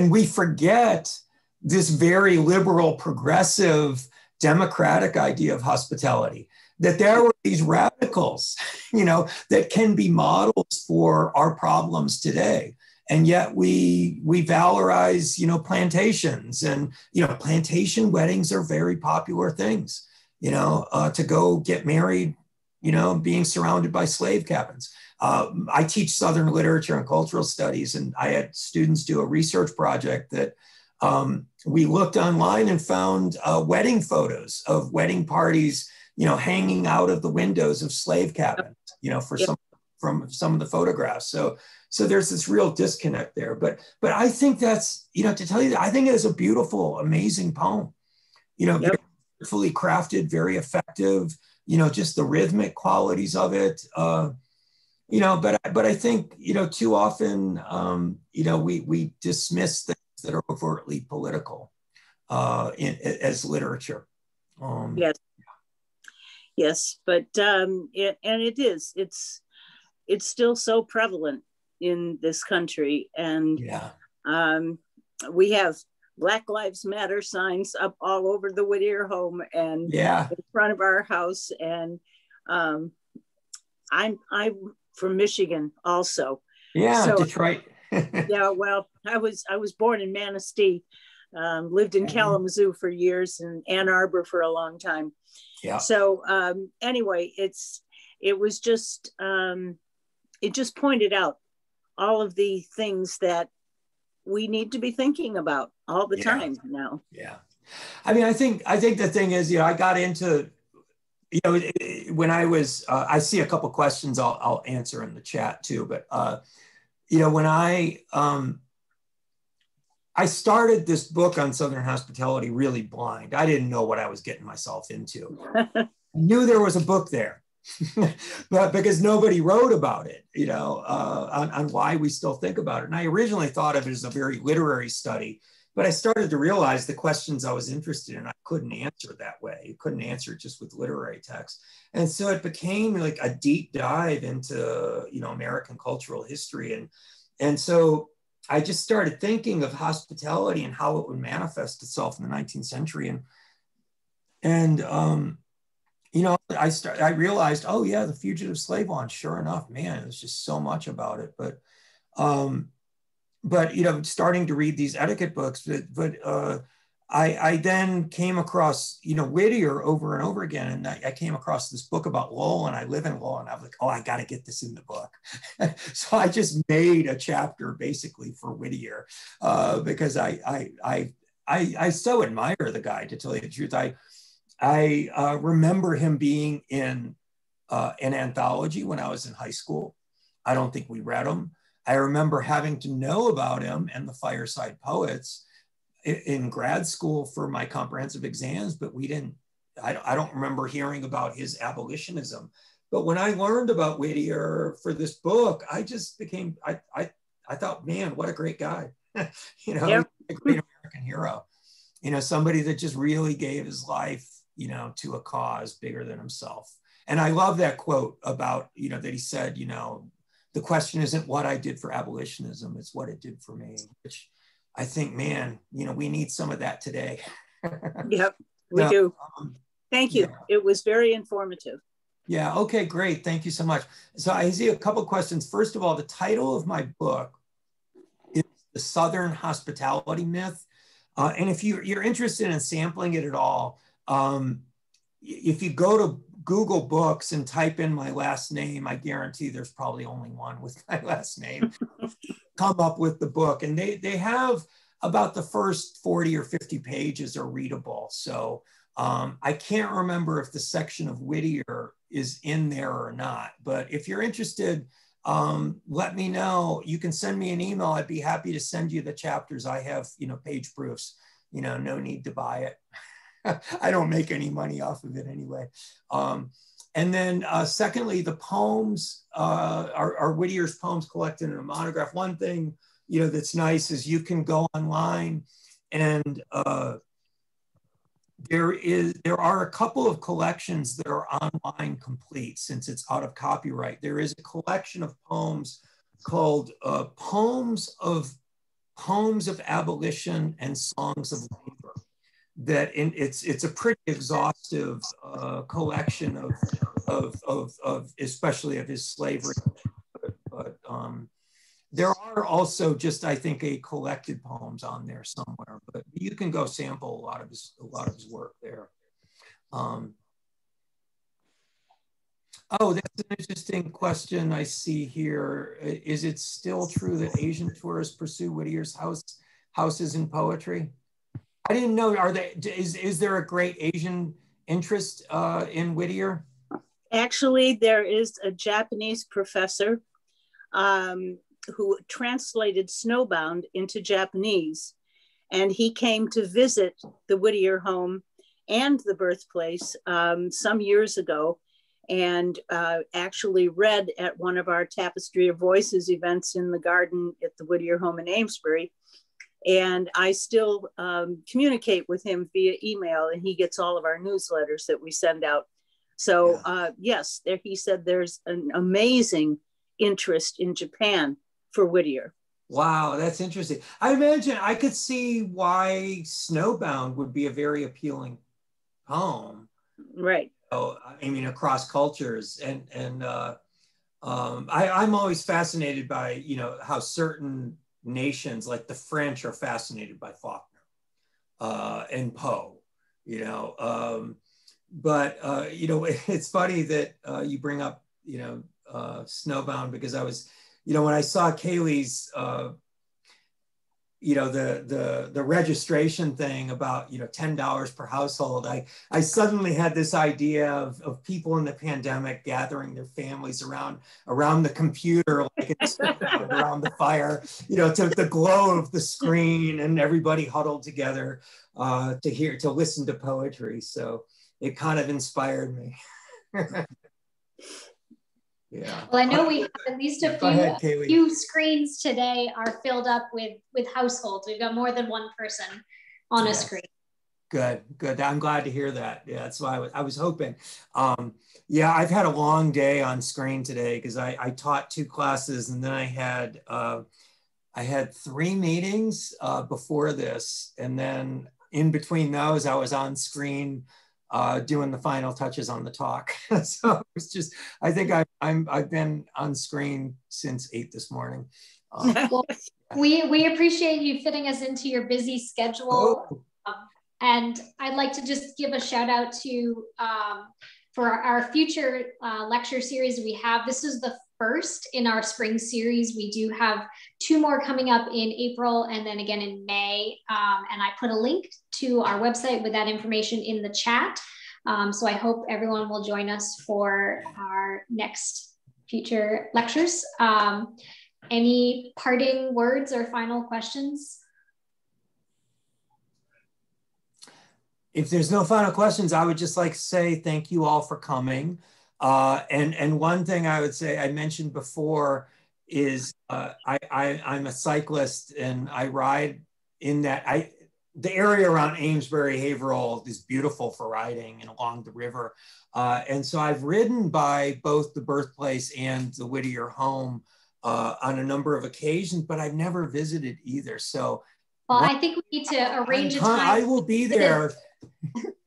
we forget this very liberal, progressive, democratic idea of hospitality, that there were these radicals, that can be models for our problems today. And yet we valorize, plantations, and, plantation weddings are very popular things, to go get married, being surrounded by slave cabins. I teach Southern literature and cultural studies, and I had students do a research project that we looked online and found wedding photos of wedding parties, hanging out of the windows of slave cabins, from some of the photographs. So there's this real disconnect there. But I think that's, to tell you that, I think it is a beautiful, amazing poem, very fully crafted, very effective, just the rhythmic qualities of it. But I think, too often, we dismiss things that are overtly political as literature.
Yes, but it's still so prevalent in this country, and we have Black Lives Matter signs up all over the Whittier home and in front of our house, and I'm from Michigan also.
Yeah,
so,
Detroit.
Yeah, well, I was born in Manistee, lived in Kalamazoo for years, and Ann Arbor for a long time.
Yeah.
So anyway, it was just it just pointed out all of the things that we need to be thinking about all the time now.
Yeah. I mean, I think the thing is, I got into, when I was, I see a couple questions I'll answer in the chat too, but, when I started this book on Southern hospitality really blind. I didn't know what I was getting myself into. I knew there was a book there, but because nobody wrote about it, on why we still think about it. And I originally thought of it as a very literary study, but I started to realize the questions I was interested in, I couldn't answer that way. You couldn't answer it just with literary text. And so it became like a deep dive into, American cultural history. And so I just started thinking of hospitality and how it would manifest itself in the 19th century. And I realized, oh yeah, the fugitive slave law, sure enough, man, there's just so much about it. But starting to read these etiquette books, but I then came across, Whittier over and over again. And I came across this book about Lowell, and I live in Lowell, and I was like, oh, I got to get this in the book. So I just made a chapter basically for Whittier because I so admire the guy, to tell you the truth. I remember him being in an anthology when I was in high school. I don't think we read him. I remember having to know about him and the Fireside Poets in grad school for my comprehensive exams, but I don't remember hearing about his abolitionism. But when I learned about Whittier for this book, I just became, I thought, man, what a great guy. He's a great American hero. Somebody that just really gave his life, to a cause bigger than himself. And I love that quote about, that he said, the question isn't what I did for abolitionism, it's what it did for me, which I think, man, we need some of that today.
Yep, we do. Thank you. Yeah. It was very informative.
Yeah, okay, great. Thank you so much. So I see a couple of questions. First of all, the title of my book is The Southern Hospitality Myth. And if you're interested in sampling it at all, if you go to Google Books and type in my last name, I guarantee there's probably only one with my last name, come up with the book. And they have about the first 40 or 50 pages are readable. So I can't remember if the section of Whittier is in there or not, but if you're interested, let me know. You can send me an email. I'd be happy to send you the chapters. I have, page proofs, no need to buy it. I don't make any money off of it anyway. And then secondly, the poems are Whittier's poems collected in a monograph. One thing, that's nice is you can go online and there are a couple of collections that are online complete since it's out of copyright. There is a collection of poems called Poems of Abolition and Songs of Labor. It's a pretty exhaustive collection of especially of his slavery, but there are also just, I think, a collected poems on there somewhere, but you can go sample a lot of his work there. Oh, that's an interesting question I see here. Is it still true that Asian tourists pursue Whittier's houses in poetry? I didn't know. Is there a great Asian interest in Whittier?
Actually, there is a Japanese professor who translated Snowbound into Japanese, and he came to visit the Whittier home and the birthplace some years ago, and actually read at one of our Tapestry of Voices events in the garden at the Whittier home in Amesbury. And I still communicate with him via email, and he gets all of our newsletters that we send out. So yes, he said there's an amazing interest in Japan for Whittier.
Wow, that's interesting. I imagine I could see why Snowbound would be a very appealing poem.
Right.
I mean, across cultures. And I'm always fascinated by, you know, how certain nations like the French are fascinated by Faulkner and Poe, you know. But, you know, it's funny that you bring up, you know, Snowbound, because I was, you know, when I saw Kaylee's, you know, the registration thing about, you know, $10 per household, I suddenly had this idea of people in the pandemic gathering their families around the computer, like it's around the fire, you know, to the glow of the screen, and everybody huddled together to listen to poetry. So it kind of inspired me. Yeah.
Well, I know we have at least a few screens today are filled up with households. We've got more than one person on a screen.
Good, good. I'm glad to hear that. Yeah, that's why I was hoping. Yeah, I've had a long day on screen today because I taught 2 classes, and then I had 3 meetings before this, and then in between those, I was on screen doing the final touches on the talk. So it's just, I think I've been on screen since 8 this morning.
Well, we appreciate you fitting us into your busy schedule. And I'd like to just give a shout out to, for our future lecture series we have, this is the first in our spring series. We do have 2 more coming up in April and then again in May. And I put a link to our website with that information in the chat. So I hope everyone will join us for our next future lectures. Any parting words or final questions?
If there's no final questions, I would just like to say thank you all for coming. And one thing I would say, I mentioned before, is I'm a cyclist and I ride in that, the area around Amesbury, Haverhill is beautiful for riding and along the river. And so I've ridden by both the Birthplace and the Whittier home on a number of occasions, but I've never visited either. So,
well, I think we need to arrange a time.
I will be there.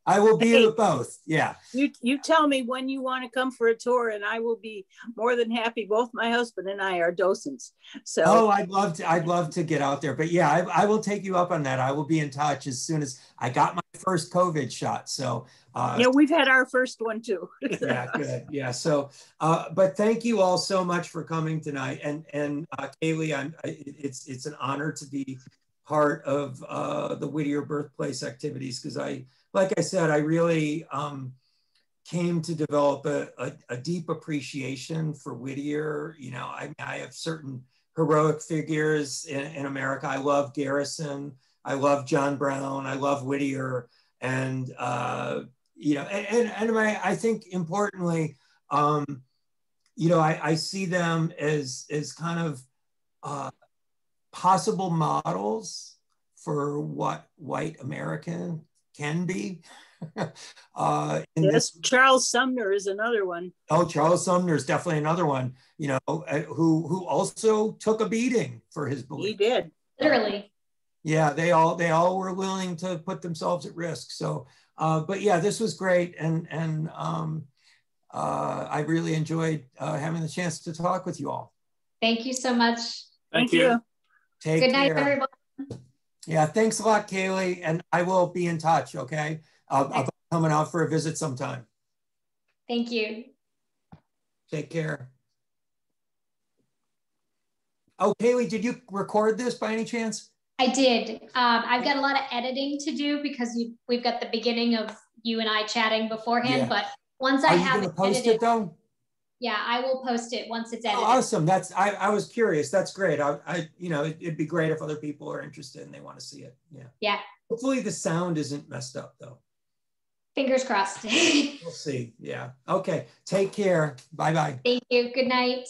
I will be at both. Yeah.
You tell me when you want to come for a tour, and I will be more than happy. Both my husband and I are docents. So
I'd love to get out there. But yeah, I will take you up on that. I will be in touch as soon as I got my first COVID shot. So
yeah, we've had our first one too.
Yeah, good. Yeah. So but thank you all so much for coming tonight. And Kaylee, it's an honor to be part of the Whittier Birthplace activities, because like I said, I really came to develop a deep appreciation for Whittier. You know, I have certain heroic figures in America. I love Garrison. I love John Brown. I love Whittier. And, you know, and I think importantly, you know, I see them as kind of possible models for what white American can be.
Yes, Charles Sumner is another one.
Oh, Charles Sumner is definitely another one, you know, who also took a beating for his belief.
He did.
Literally.
Yeah, they all were willing to put themselves at risk. So, but yeah, this was great. And I really enjoyed having the chance to talk with you all.
Thank you so much.
Thank you.
Take
Good night,
care.
everyone.
Yeah, thanks a lot, Kaylee. And I will be in touch, okay? I'll be coming out for a visit sometime.
Thank you.
Take care. Oh, Kaylee, did you record this by any chance?
I did. I've got a lot of editing to do because we've got the beginning of you and I chatting beforehand, but once I have it
post it though?
Yeah, I will post it once it's edited.
Oh, awesome. I was curious. That's great. You know, it'd be great if other people are interested and they want to see it. Yeah.
Yeah.
Hopefully the sound isn't messed up though.
Fingers crossed.
We'll see. Yeah. Okay. Take care. Bye-bye.
Thank you. Good night.